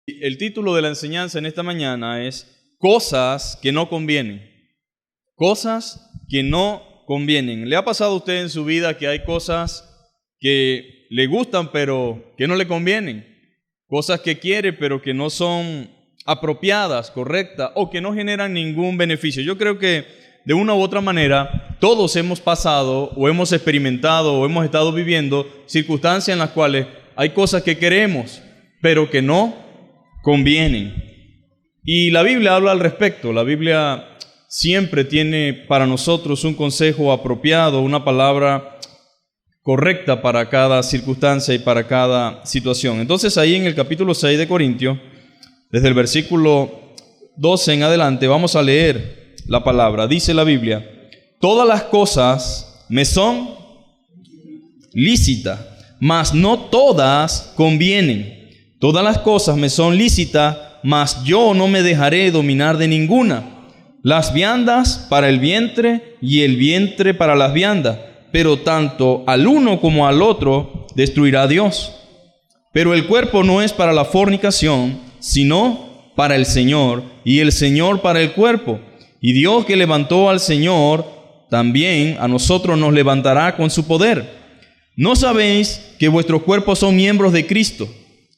El título de la enseñanza en esta mañana es Cosas que no convienen. Cosas que no convienen. ¿Le ha pasado a usted en su vida que hay cosas que le gustan pero que no le convienen? Cosas que quiere pero que no son apropiadas, correctas o que no generan ningún beneficio. Yo creo que de una u otra manera todos hemos pasado o hemos experimentado o hemos estado viviendo circunstancias en las cuales hay cosas que queremos pero que no convienen. Y la Biblia habla al respecto. La Biblia siempre tiene para nosotros un consejo apropiado, una palabra correcta para cada circunstancia y para cada situación. Entonces ahí en el capítulo 6 de Corintios, desde el versículo 12 en adelante, vamos a leer la palabra. Dice la Biblia: todas las cosas me son lícitas, mas no todas convienen. Todas las cosas me son lícitas, mas yo no me dejaré dominar de ninguna. Las viandas para el vientre y el vientre para las viandas, pero tanto al uno como al otro destruirá Dios. Pero el cuerpo no es para la fornicación, sino para el Señor, y el Señor para el cuerpo. Y Dios, que levantó al Señor, también a nosotros nos levantará con su poder. ¿No sabéis que vuestros cuerpos son miembros de Cristo?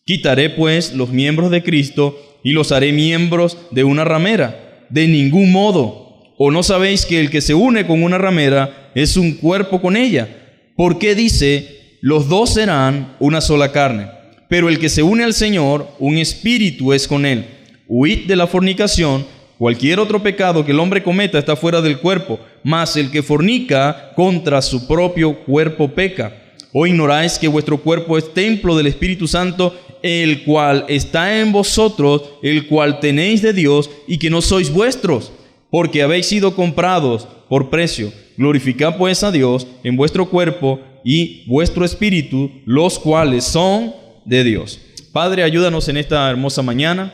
Quitaré pues los miembros de Cristo y los haré miembros de una ramera. De ningún modo. ¿O no sabéis que el que se une con una ramera es un cuerpo con ella? ¿Por qué dice, los dos serán una sola carne? Pero el que se une al Señor, un espíritu es con él. Huid de la fornicación. Cualquier otro pecado que el hombre cometa está fuera del cuerpo, mas el que fornica contra su propio cuerpo peca. ¿O ignoráis que vuestro cuerpo es templo del Espíritu Santo, el cual está en vosotros, el cual tenéis de Dios, y que no sois vuestros? Porque habéis sido comprados por precio. Glorificad pues a Dios en vuestro cuerpo y vuestro espíritu, los cuales son de Dios. Padre, ayúdanos en esta hermosa mañana.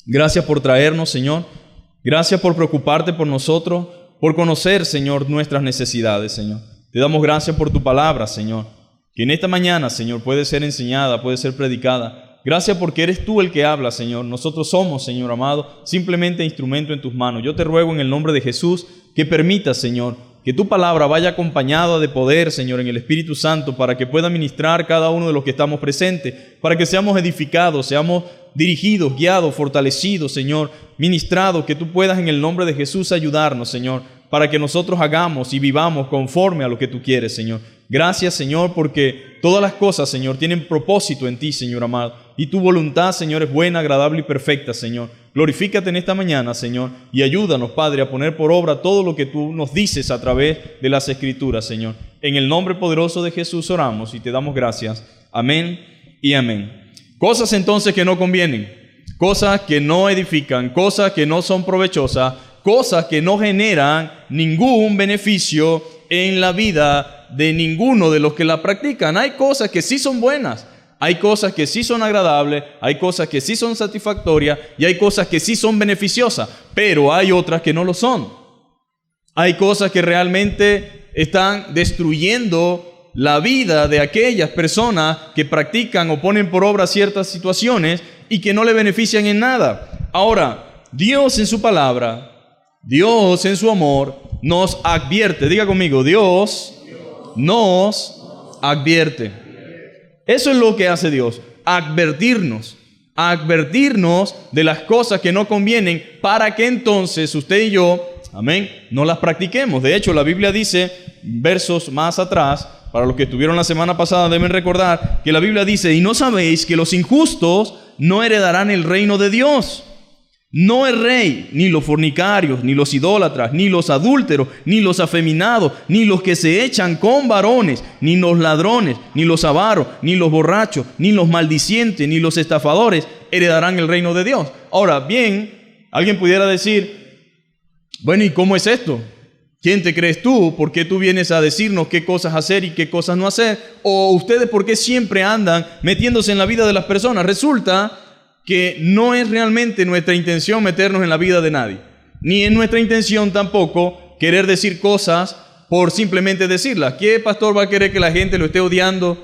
Gracias por traernos, Señor. Gracias por preocuparte por nosotros, por conocer, Señor, nuestras necesidades, Señor. Te damos gracias por tu palabra, Señor, que en esta mañana, Señor, puede ser enseñada, puede ser predicada. Gracias porque eres tú el que habla, Señor. Nosotros somos, Señor amado, simplemente instrumento en tus manos. Yo te ruego en el nombre de Jesús que permitas, Señor, que tu palabra vaya acompañada de poder, Señor, en el Espíritu Santo, para que pueda ministrar cada uno de los que estamos presentes, para que seamos edificados, seamos dirigidos, guiados, fortalecidos, Señor, ministrados, que tú puedas en el nombre de Jesús ayudarnos, Señor, para que nosotros hagamos y vivamos conforme a lo que tú quieres, Señor. Gracias, Señor, porque todas las cosas, Señor, tienen propósito en ti, Señor amado. Y tu voluntad, Señor, es buena, agradable y perfecta, Señor. Glorifícate en esta mañana, Señor, y ayúdanos, Padre, a poner por obra todo lo que tú nos dices a través de las Escrituras, Señor. En el nombre poderoso de Jesús oramos y te damos gracias. Amén y amén. Cosas entonces que no convienen, cosas que no edifican, cosas que no son provechosas, cosas que no generan ningún beneficio en la vida de ninguno de los que la practican. Hay cosas que sí son buenas, hay cosas que sí son agradables, hay cosas que sí son satisfactorias y hay cosas que sí son beneficiosas, pero hay otras que no lo son. Hay cosas que realmente están destruyendo la vida de aquellas personas que practican o ponen por obra ciertas situaciones y que no le benefician en nada. Ahora, Dios en su palabra, Dios en su amor nos advierte. Diga conmigo, Dios nos advierte. Eso es lo que hace Dios, advertirnos de las cosas que no convienen para que entonces usted y yo, amén, no las practiquemos. De hecho, la Biblia dice, versos más atrás, para los que estuvieron la semana pasada deben recordar que la Biblia dice: y no sabéis que los injustos no heredarán el reino de Dios. No es rey, ni los fornicarios, ni los idólatras, ni los adúlteros, ni los afeminados, ni los que se echan con varones, ni los ladrones, ni los avaros, ni los borrachos, ni los maldicientes, ni los estafadores heredarán el reino de Dios. Ahora bien, alguien pudiera decir: bueno, ¿y cómo es esto? ¿Quién te crees tú? ¿Por qué tú vienes a decirnos qué cosas hacer y qué cosas no hacer? ¿O ustedes por qué siempre andan metiéndose en la vida de las personas? Resulta que no es realmente nuestra intención meternos en la vida de nadie. Ni es nuestra intención tampoco querer decir cosas por simplemente decirlas. ¿Qué pastor va a querer que la gente lo esté odiando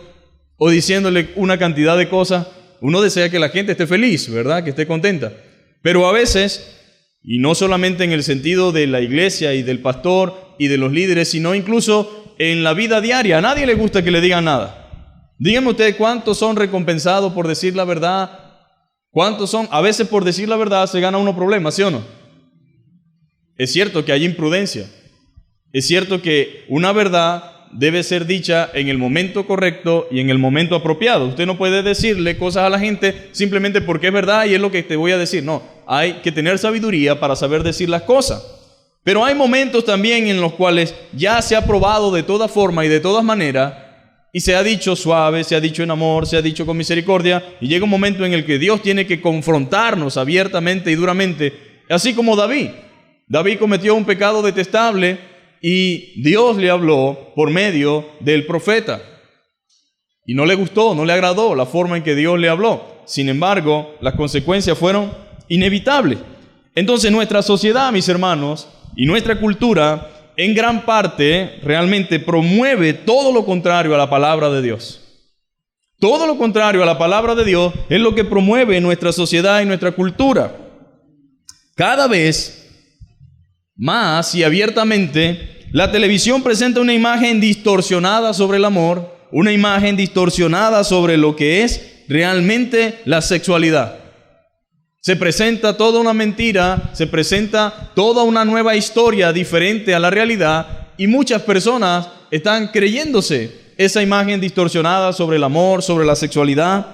o diciéndole una cantidad de cosas? Uno desea que la gente esté feliz, ¿verdad? Que esté contenta. Pero a veces, y no solamente en el sentido de la iglesia y del pastor y de los líderes, sino incluso en la vida diaria, a nadie le gusta que le digan nada. Díganme ustedes cuántos son recompensados por decir la verdad. ¿Cuántos son? A veces por decir la verdad se gana uno problemas, ¿sí o no? Es cierto que hay imprudencia. Es cierto que una verdad debe ser dicha en el momento correcto y en el momento apropiado. Usted no puede decirle cosas a la gente simplemente porque es verdad y es lo que te voy a decir. No, hay que tener sabiduría para saber decir las cosas. Pero hay momentos también en los cuales ya se ha probado de toda forma y de todas maneras y se ha dicho suave, se ha dicho en amor, se ha dicho con misericordia, y llega un momento en el que Dios tiene que confrontarnos abiertamente y duramente, así como David. David cometió un pecado detestable y Dios le habló por medio del profeta. Y no le gustó, no le agradó la forma en que Dios le habló. Sin embargo, las consecuencias fueron inevitables. Entonces nuestra sociedad, mis hermanos, y nuestra cultura, en gran parte, realmente promueve todo lo contrario a la palabra de Dios. Todo lo contrario a la palabra de Dios es lo que promueve nuestra sociedad y nuestra cultura. Cada vez más y abiertamente, la televisión presenta una imagen distorsionada sobre el amor, una imagen distorsionada sobre lo que es realmente la sexualidad. Se presenta toda una mentira, se presenta toda una nueva historia diferente a la realidad y muchas personas están creyéndose esa imagen distorsionada sobre el amor, sobre la sexualidad,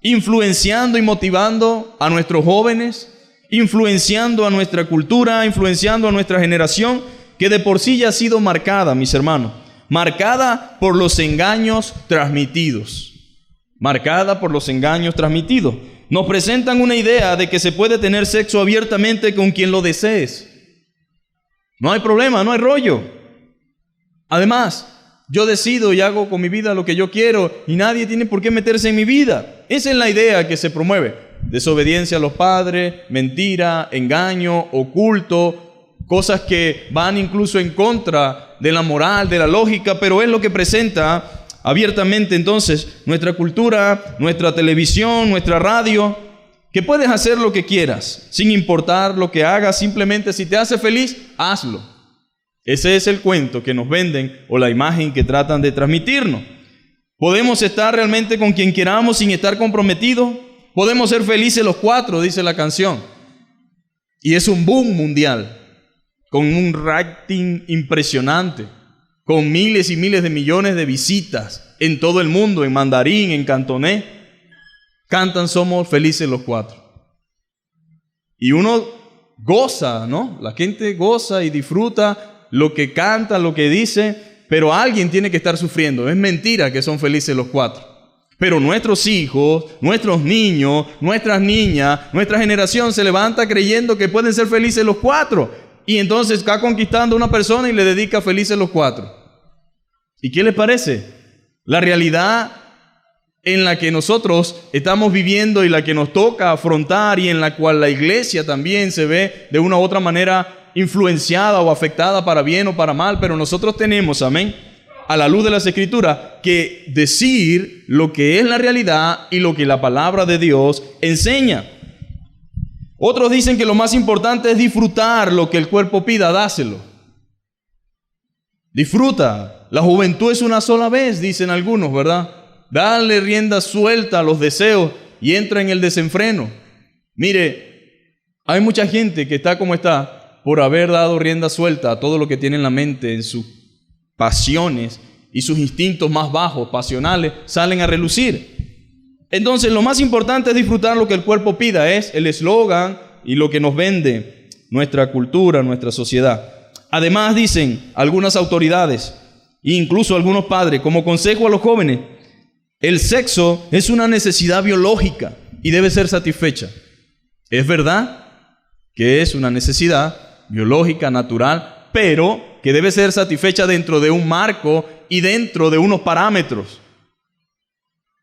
influenciando y motivando a nuestros jóvenes, influenciando a nuestra cultura, influenciando a nuestra generación, que de por sí ya ha sido marcada, mis hermanos, marcada por los engaños transmitidos. Marcada por los engaños transmitidos. Nos presentan una idea de que se puede tener sexo abiertamente con quien lo desees. No hay problema, no hay rollo. Además, yo decido y hago con mi vida lo que yo quiero y nadie tiene por qué meterse en mi vida. Esa es la idea que se promueve. Desobediencia a los padres, mentira, engaño, oculto, cosas que van incluso en contra de la moral, de la lógica, pero es lo que presenta abiertamente entonces nuestra cultura, nuestra televisión, nuestra radio, que puedes hacer lo que quieras, sin importar lo que hagas, simplemente si te hace feliz, hazlo. Ese es el cuento que nos venden o la imagen que tratan de transmitirnos. Podemos estar realmente con quien queramos sin estar comprometidos, podemos ser felices los cuatro, dice la canción. Y es un boom mundial, con un rating impresionante, con miles y miles de millones de visitas en todo el mundo, en mandarín, en cantonés. Cantan Somos Felices los Cuatro. Y uno goza, ¿no? La gente goza y disfruta lo que canta, lo que dice, pero alguien tiene que estar sufriendo. Es mentira que son felices los cuatro. Pero nuestros hijos, nuestros niños, nuestras niñas, nuestra generación se levanta creyendo que pueden ser felices los cuatro. Y entonces está conquistando a una persona y le dedica felices los cuatro. ¿Y qué les parece? La realidad en la que nosotros estamos viviendo y la que nos toca afrontar y en la cual la iglesia también se ve de una u otra manera influenciada o afectada para bien o para mal, pero nosotros tenemos, amén, a la luz de las Escrituras, que decir lo que es la realidad y lo que la palabra de Dios enseña. Otros dicen que lo más importante es disfrutar lo que el cuerpo pida, dáselo. Disfruta. La juventud es una sola vez, dicen algunos, ¿verdad? Dale rienda suelta a los deseos y entra en el desenfreno. Mire, hay mucha gente que está como está por haber dado rienda suelta a todo lo que tiene en la mente, en sus pasiones y sus instintos más bajos, pasionales, salen a relucir. Entonces, lo más importante es disfrutar lo que el cuerpo pida, es el eslogan y lo que nos vende nuestra cultura, nuestra sociedad. Además, dicen algunas autoridades, incluso algunos padres, como consejo a los jóvenes, el sexo es una necesidad biológica y debe ser satisfecha. Es verdad que es una necesidad biológica, natural, pero que debe ser satisfecha dentro de un marco y dentro de unos parámetros.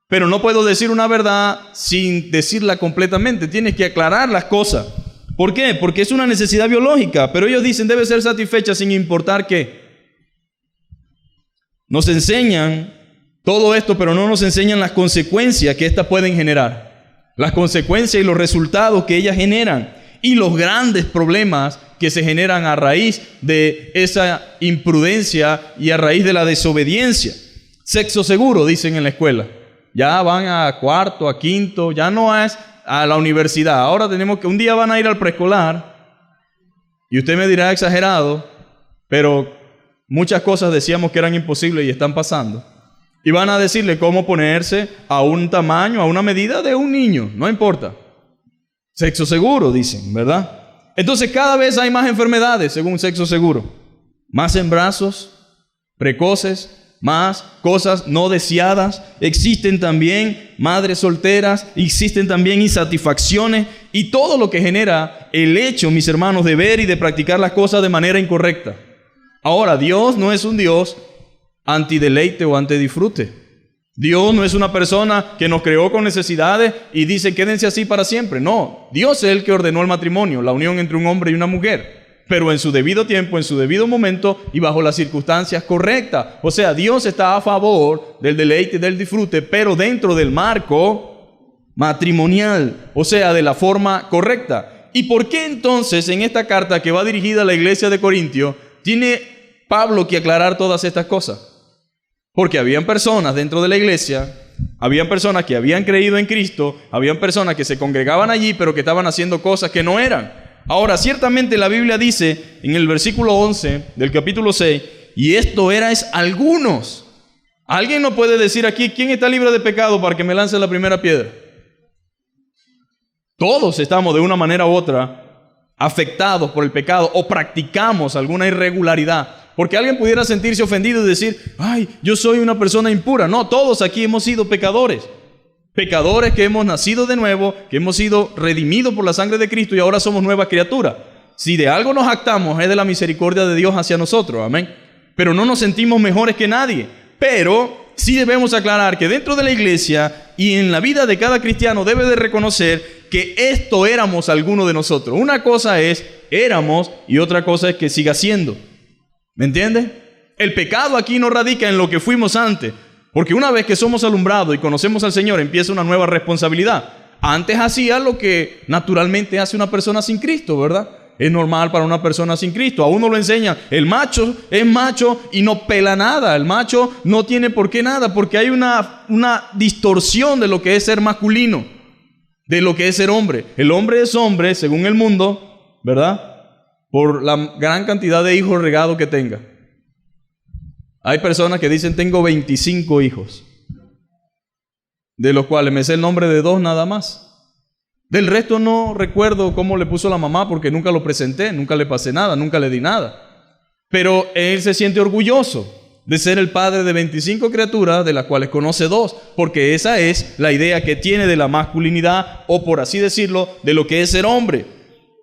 Pero no puedo decir una verdad sin decirla completamente. Tienes que aclarar las cosas. ¿Por qué? Porque es una necesidad biológica, pero ellos dicen debe ser satisfecha sin importar qué. Nos enseñan todo esto, pero no nos enseñan las consecuencias que éstas pueden generar. las consecuencias y los resultados que ellas generan y los grandes problemas que se generan a raíz de esa imprudencia y a raíz de la desobediencia. Sexo seguro, dicen en la escuela. Ya van a cuarto, a quinto, ya no es a la universidad. Ahora tenemos que, un día van a ir al preescolar y usted me dirá exagerado, pero muchas cosas decíamos que eran imposibles y están pasando. Y van a decirle cómo ponerse a un tamaño, a una medida de un niño, no importa. Sexo seguro, dicen, ¿verdad? Entonces cada vez hay más enfermedades según sexo seguro. Más embarazos precoces, más cosas no deseadas. Existen también madres solteras, existen también insatisfacciones y todo lo que genera el hecho, mis hermanos, de ver y de practicar las cosas de manera incorrecta. Ahora, Dios no es un Dios antideleite o antidisfrute. Dios no es una persona que nos creó con necesidades y dice quédense así para siempre. No, Dios es el que ordenó el matrimonio, la unión entre un hombre y una mujer, pero en su debido tiempo, en su debido momento y bajo las circunstancias correctas. O sea, Dios está a favor del deleite y del disfrute, pero dentro del marco matrimonial, o sea, de la forma correcta. ¿Y por qué entonces en esta carta que va dirigida a la iglesia de Corintio tiene Pablo que aclarar todas estas cosas? Porque habían personas dentro de la iglesia, habían personas que habían creído en Cristo, habían personas que se congregaban allí, pero que estaban haciendo cosas que no eran. Ahora, ciertamente la Biblia dice en el versículo 11 del capítulo 6, y esto erais algunos. ¿Alguien no puede decir aquí quién está libre de pecado para que me lance la primera piedra? Todos estamos de una manera u otra afectados por el pecado o practicamos alguna irregularidad. Porque alguien pudiera sentirse ofendido y decir, ay, yo soy una persona impura. No, todos aquí hemos sido pecadores. Pecadores que hemos nacido de nuevo, que hemos sido redimidos por la sangre de Cristo y ahora somos nuevas criaturas. Si de algo nos jactamos es de la misericordia de Dios hacia nosotros, amén. Pero no nos sentimos mejores que nadie. Pero sí debemos aclarar que dentro de la iglesia y en la vida de cada cristiano debe de reconocer que esto éramos algunos de nosotros. Una cosa es éramos y otra cosa es que siga siendo. ¿Me entiende? El pecado aquí no radica en lo que fuimos antes, porque una vez que somos alumbrados y conocemos al Señor, empieza una nueva responsabilidad. Antes hacía lo que naturalmente hace una persona sin Cristo, ¿verdad? Es normal para una persona sin Cristo. A uno lo enseñan, el macho es macho y no pela nada. El macho no tiene por qué nada, porque hay una distorsión de lo que es ser masculino, de lo que es ser hombre. El hombre es hombre, según el mundo, ¿verdad? Por la gran cantidad de hijos regados que tenga. Hay personas que dicen, tengo 25 hijos, de los cuales me sé el nombre de 2 nada más. Del resto no recuerdo cómo le puso la mamá, porque nunca lo presenté, nunca le pasé nada, nunca le di nada. Pero él se siente orgulloso de ser el padre de 25 criaturas, de las cuales conoce 2, porque esa es la idea que tiene de la masculinidad, o por así decirlo, de lo que es ser hombre.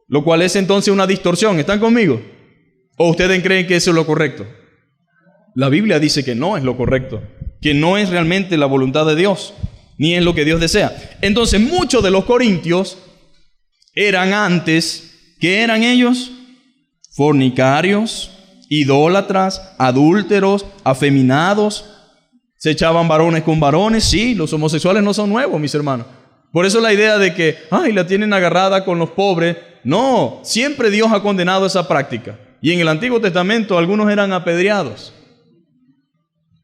Lo cual es entonces una distorsión. ¿Están conmigo? ¿O ustedes creen que eso es lo correcto? La Biblia dice que no es lo correcto, que no es realmente la voluntad de Dios, ni es lo que Dios desea. Entonces, muchos de los corintios eran antes, ¿qué eran ellos? Fornicarios, idólatras, adúlteros, afeminados. Se echaban varones con varones. Sí, los homosexuales no son nuevos, mis hermanos. Por eso la idea de que, ay, la tienen agarrada con los pobres. No, siempre Dios ha condenado esa práctica. Y en el Antiguo Testamento algunos eran apedreados.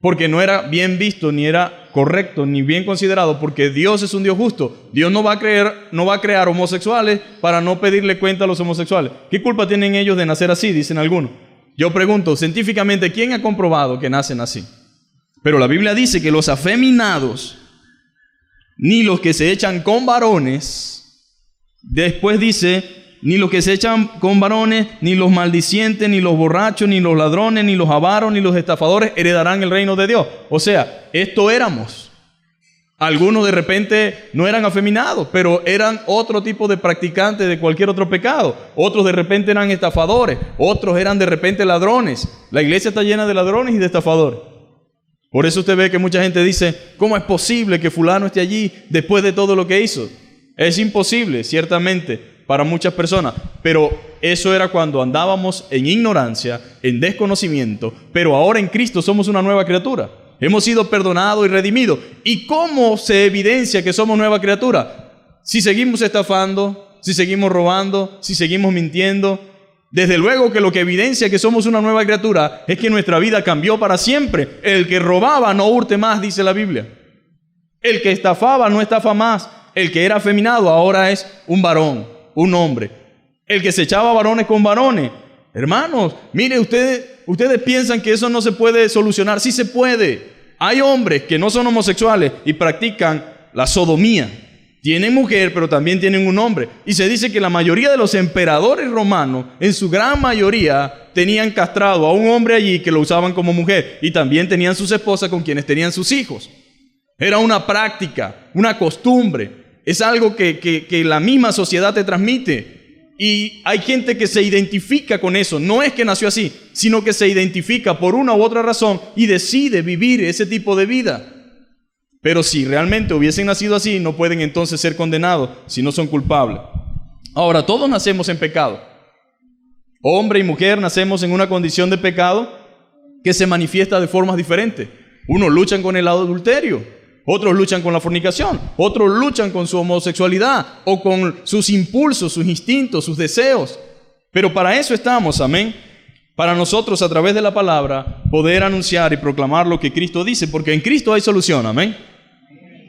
Porque no era bien visto, ni era correcto, ni bien considerado, porque Dios es un Dios justo. Dios no va a crear homosexuales para no pedirle cuenta a los homosexuales. ¿Qué culpa tienen ellos de nacer así? Dicen algunos. Yo pregunto, científicamente, ¿quién ha comprobado que nacen así? Pero la Biblia dice que los afeminados, ni los que se echan con varones, después dice, ni los que se echan con varones, ni los maldicientes, ni los borrachos, ni los ladrones, ni los avaros, ni los estafadores heredarán el reino de Dios. O sea, esto éramos. Algunos de repente no eran afeminados, pero eran otro tipo de practicantes de cualquier otro pecado. Otros de repente eran estafadores, otros eran de repente ladrones. La iglesia está llena de ladrones y de estafadores. Por eso usted ve que mucha gente dice, ¿cómo es posible que fulano esté allí después de todo lo que hizo? Es imposible, ciertamente, para muchas personas, pero eso era cuando andábamos en ignorancia, en desconocimiento, pero ahora en Cristo somos una nueva criatura. Hemos sido perdonados y redimidos. ¿Y cómo se evidencia que somos nueva criatura? Si seguimos estafando, si seguimos robando, si seguimos mintiendo, desde luego que lo que evidencia que somos una nueva criatura es que nuestra vida cambió para siempre. El que robaba no hurte más, dice la Biblia. El que estafaba no estafa más. El que era afeminado ahora es un varón, un hombre. El que se echaba varones con varones. Hermanos, mire, ustedes piensan que eso no se puede solucionar. Sí se puede. Hay hombres que no son homosexuales y practican la sodomía. Tienen mujer, pero también tienen un hombre. Y se dice que la mayoría de los emperadores romanos, en su gran mayoría, tenían castrado a un hombre allí que lo usaban como mujer. Y también tenían sus esposas con quienes tenían sus hijos. Era una práctica, una costumbre. Es algo que la misma sociedad te transmite. Y hay gente que se identifica con eso. No es que nació así, sino que se identifica por una u otra razón y decide vivir ese tipo de vida. Pero si realmente hubiesen nacido así, no pueden entonces ser condenados si no son culpables. Ahora, todos nacemos en pecado. Hombre y mujer nacemos en una condición de pecado que se manifiesta de formas diferentes. Unos luchan con el adulterio, otros luchan con la fornicación, otros luchan con su homosexualidad o con sus impulsos, sus instintos, sus deseos. Pero para eso estamos, amén. Para nosotros, a través de la palabra, poder anunciar y proclamar lo que Cristo dice, porque en Cristo hay solución, amén.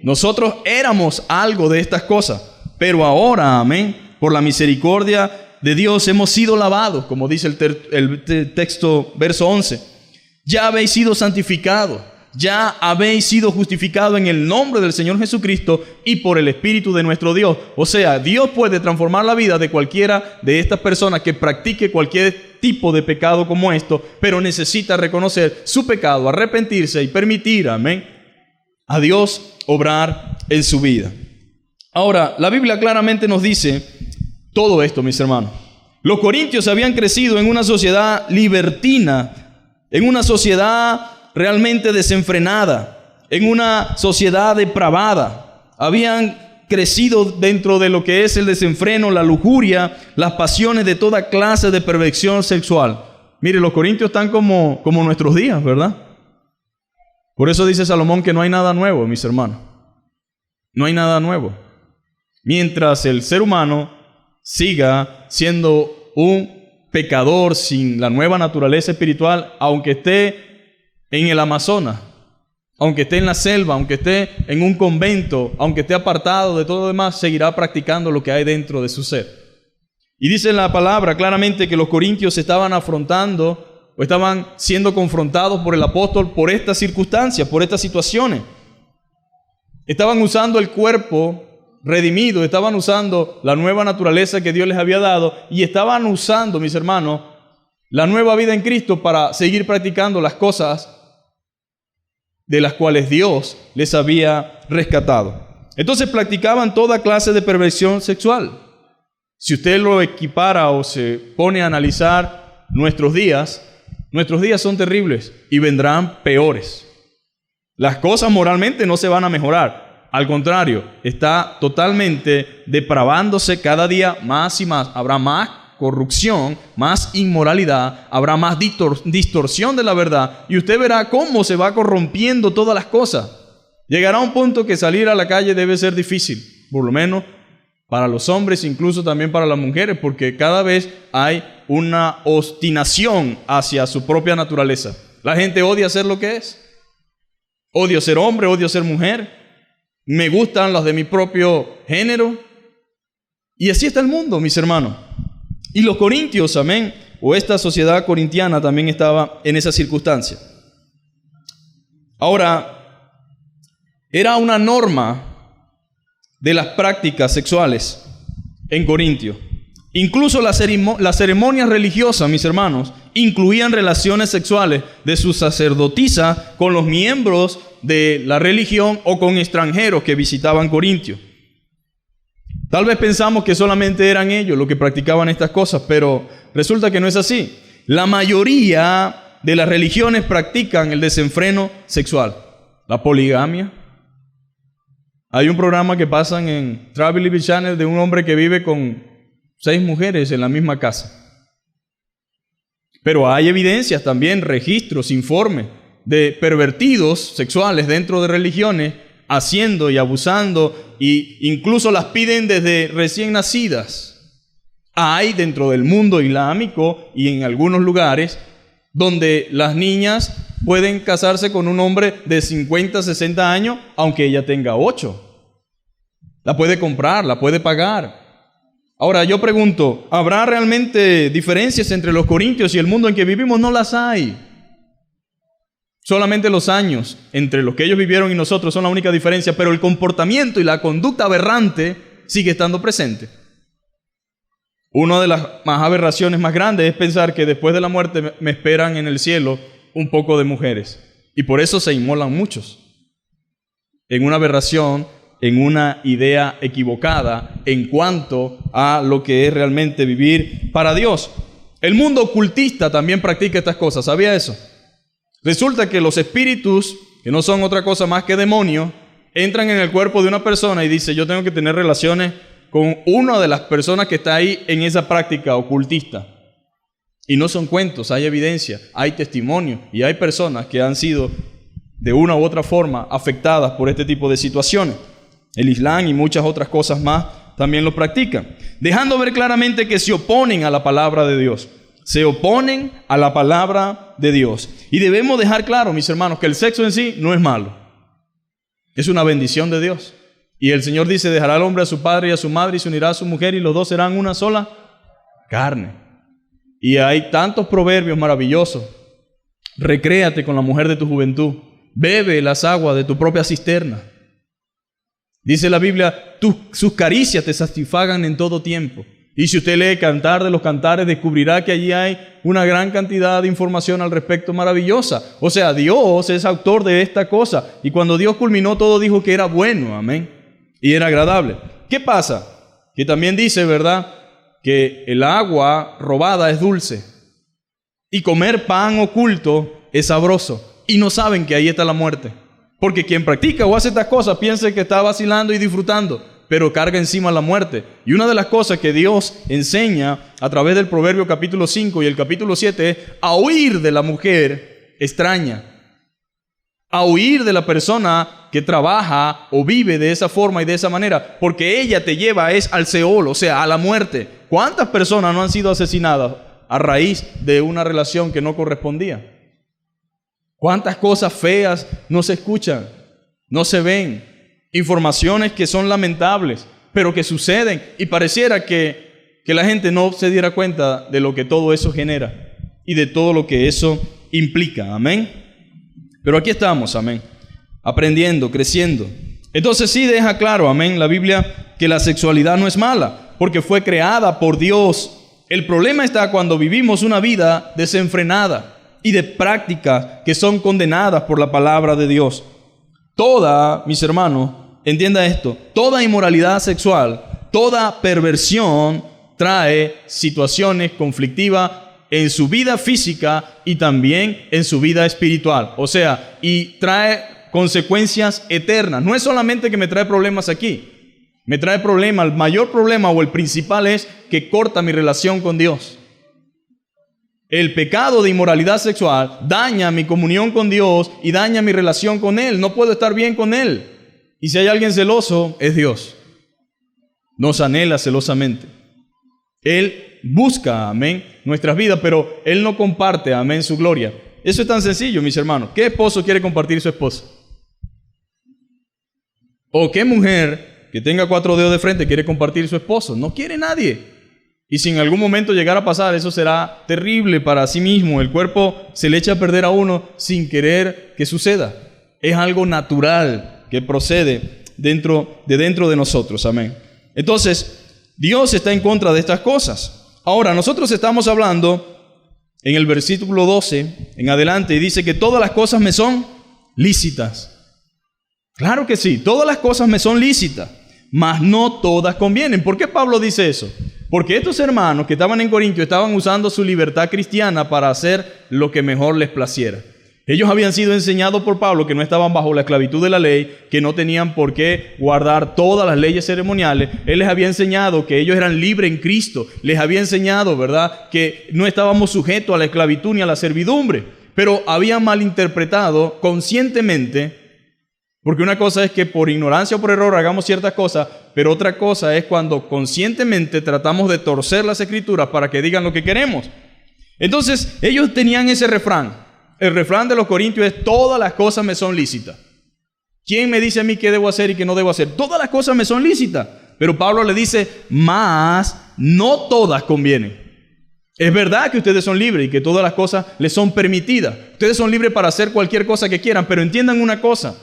Nosotros éramos algo de estas cosas, pero ahora, amén, por la misericordia de Dios hemos sido lavados, como dice el texto, verso 11. Ya habéis sido santificados, ya habéis sido justificados en el nombre del Señor Jesucristo y por el Espíritu de nuestro Dios. O sea, Dios puede transformar la vida de cualquiera de estas personas que practique cualquier tipo de pecado como esto, pero necesita reconocer su pecado, arrepentirse y permitir, amén, a Dios obrar en su vida. Ahora, la Biblia claramente nos dice todo esto, mis hermanos. Los corintios habían crecido en una sociedad libertina, en una sociedad realmente desenfrenada, en una sociedad depravada. Habían crecido dentro de lo que es el desenfreno, la lujuria, las pasiones de toda clase de perversión sexual. Mire, los corintios están como nuestros días, ¿verdad? Por eso dice Salomón que no hay nada nuevo, mis hermanos. No hay nada nuevo. Mientras el ser humano siga siendo un pecador sin la nueva naturaleza espiritual, aunque esté en el Amazonas, aunque esté en la selva, aunque esté en un convento, aunque esté apartado de todo lo demás, seguirá practicando lo que hay dentro de su ser. Y dice la palabra claramente que los corintios estaban afrontando o estaban siendo confrontados por el apóstol por estas circunstancias, por estas situaciones. Estaban usando el cuerpo redimido, estaban usando la nueva naturaleza que Dios les había dado y estaban usando, mis hermanos, la nueva vida en Cristo para seguir practicando las cosas de las cuales Dios les había rescatado. Entonces practicaban toda clase de perversión sexual. Si usted lo equipara o se pone a analizar nuestros días son terribles y vendrán peores. Las cosas moralmente no se van a mejorar. Al contrario, está totalmente depravándose cada día más y más. Habrá más corrupción, más inmoralidad, habrá más distorsión de la verdad y usted verá cómo se va corrompiendo todas las cosas. Llegará un punto que salir a la calle debe ser difícil, por lo menos para los hombres, incluso también para las mujeres, porque cada vez hay una obstinación hacia su propia naturaleza. La gente odia ser lo que es. Odio ser hombre, odio ser mujer. Me gustan los de mi propio género. Y así está el mundo, mis hermanos. Y los corintios, amén, o esta sociedad corintiana también estaba en esa circunstancia. Ahora, era una norma de las prácticas sexuales en Corintio. Incluso las ceremonias religiosas, mis hermanos, incluían relaciones sexuales de sus sacerdotisas con los miembros de la religión o con extranjeros que visitaban Corintio. Tal vez pensamos que solamente eran ellos los que practicaban estas cosas, pero resulta que no es así. La mayoría de las religiones practican el desenfreno sexual, la poligamia. Hay un programa que pasan en Travel TV Channel de un hombre que vive con 6 mujeres en la misma casa. Pero hay evidencias también, registros, informes de pervertidos sexuales dentro de religiones haciendo y abusando, e incluso las piden desde recién nacidas. Hay dentro del mundo islámico y en algunos lugares donde las niñas pueden casarse con un hombre de 50, 60 años, aunque ella tenga 8. La puede comprar, la puede pagar. Ahora yo pregunto, ¿habrá realmente diferencias entre los corintios y el mundo en que vivimos? No las hay. Solamente los años entre los que ellos vivieron y nosotros son la única diferencia, pero el comportamiento y la conducta aberrante sigue estando presente. Una de las aberraciones más grandes es pensar que después de la muerte me esperan en el cielo un poco de mujeres. Y por eso se inmolan muchos. En una aberración, en una idea equivocada en cuanto a lo que es realmente vivir para Dios. El mundo ocultista también practica estas cosas. ¿Sabía eso? Resulta que los espíritus, que no son otra cosa más que demonios, entran en el cuerpo de una persona y dice, yo tengo que tener relaciones con una de las personas que está ahí en esa práctica ocultista. Y no son cuentos, hay evidencia, hay testimonio y hay personas que han sido de una u otra forma afectadas por este tipo de situaciones. El Islam y muchas otras cosas más también lo practican, dejando ver claramente que se oponen a la palabra de Dios. Se oponen a la palabra de Dios. Y debemos dejar claro, mis hermanos, que el sexo en sí no es malo. Es una bendición de Dios. Y el Señor dice, dejará al hombre a su padre y a su madre y se unirá a su mujer y los dos serán una sola carne. Y hay tantos proverbios maravillosos. Recréate con la mujer de tu juventud. Bebe las aguas de tu propia cisterna. Dice la Biblia, sus caricias te satisfagan en todo tiempo. Y si usted lee Cantar de los Cantares, descubrirá que allí hay una gran cantidad de información al respecto maravillosa. O sea, Dios es autor de esta cosa. Y cuando Dios culminó todo, dijo que era bueno, amén. Y era agradable. ¿Qué pasa? Que también dice, ¿verdad?, que el agua robada es dulce. Y comer pan oculto es sabroso. Y no saben que ahí está la muerte. Porque quien practica o hace estas cosas piensa que está vacilando y disfrutando, pero carga encima la muerte. Y una de las cosas que Dios enseña a través del Proverbio capítulo 5 y el capítulo 7 es a huir de la mujer extraña, a huir de la persona que trabaja o vive de esa forma y de esa manera, porque ella te lleva al Seol, o sea, a la muerte. ¿Cuántas personas no han sido asesinadas a raíz de una relación que no correspondía? ¿Cuántas cosas feas no se escuchan, no se ven? Informaciones que son lamentables, pero que suceden y pareciera que la gente no se diera cuenta de lo que todo eso genera y de todo lo que eso implica, amén. Pero aquí estamos, amén, aprendiendo, creciendo. Entonces sí deja claro, amén, la Biblia que la sexualidad no es mala, porque fue creada por Dios. El problema está cuando vivimos una vida desenfrenada y de prácticas que son condenadas por la palabra de Dios. Toda, mis hermanos, entienda esto, toda inmoralidad sexual, toda perversión trae situaciones conflictivas en su vida física y también en su vida espiritual. O sea, y trae consecuencias eternas. No es solamente que me trae problemas aquí, me trae problemas, el mayor problema o el principal es que corta mi relación con Dios. El pecado de inmoralidad sexual daña mi comunión con Dios y daña mi relación con Él. No puedo estar bien con Él. Y si hay alguien celoso, es Dios. Nos anhela celosamente. Él busca, amén, nuestras vidas, pero Él no comparte, amén, su gloria. Eso es tan sencillo, mis hermanos. ¿Qué esposo quiere compartir su esposa? ¿O qué mujer que tenga 4 dedos de frente quiere compartir su esposo? No quiere nadie. Y si en algún momento llegara a pasar, eso será terrible para sí mismo. El cuerpo se le echa a perder a uno sin querer que suceda. Es algo natural que procede dentro de nosotros. Amén. Entonces, Dios está en contra de estas cosas. Ahora, nosotros estamos hablando en el versículo 12 en adelante y dice que todas las cosas me son lícitas. Claro que sí, todas las cosas me son lícitas, mas no todas convienen. ¿Por qué Pablo dice eso? Porque estos hermanos que estaban en Corintio estaban usando su libertad cristiana para hacer lo que mejor les placiera. Ellos habían sido enseñados por Pablo que no estaban bajo la esclavitud de la ley, que no tenían por qué guardar todas las leyes ceremoniales. Él les había enseñado que ellos eran libres en Cristo. Les había enseñado, ¿verdad?, que no estábamos sujetos a la esclavitud ni a la servidumbre. Pero habían malinterpretado conscientemente Porque una cosa es que por ignorancia o por error hagamos ciertas cosas, pero otra cosa es cuando conscientemente tratamos de torcer las Escrituras para que digan lo que queremos. Entonces, ellos tenían ese refrán. El refrán de los corintios es: todas las cosas me son lícitas. ¿Quién me dice a mí qué debo hacer y qué no debo hacer? Todas las cosas me son lícitas. Pero Pablo le dice: mas no todas convienen. Es verdad que ustedes son libres y que todas las cosas les son permitidas. Ustedes son libres para hacer cualquier cosa que quieran, pero entiendan una cosa: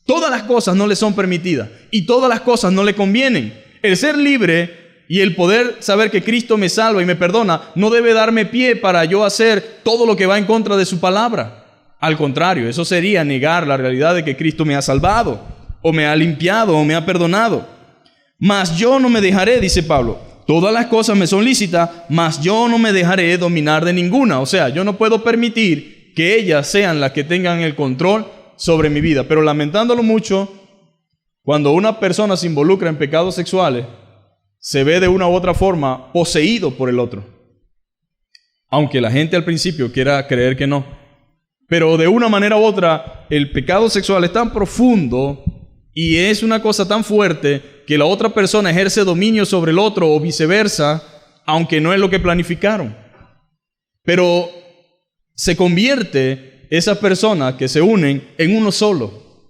todas las cosas no les son permitidas y todas las cosas no le convienen. El ser libre y el poder saber que Cristo me salva y me perdona no debe darme pie para yo hacer todo lo que va en contra de su palabra. Al contrario, eso sería negar la realidad de que Cristo me ha salvado, o me ha limpiado, o me ha perdonado. Mas yo no me dejaré, dice Pablo. Todas las cosas me son lícitas, mas yo no me dejaré dominar de ninguna. O sea, yo no puedo permitir que ellas sean las que tengan el control sobre mi vida. Pero lamentándolo mucho, cuando una persona se involucra en pecados sexuales, se ve de una u otra forma poseído por el otro. Aunque la gente al principio quiera creer que no. Pero de una manera u otra, el pecado sexual es tan profundo y es una cosa tan fuerte que la otra persona ejerce dominio sobre el otro o viceversa, aunque no es lo que planificaron. Pero se convierte esas personas que se unen en uno solo.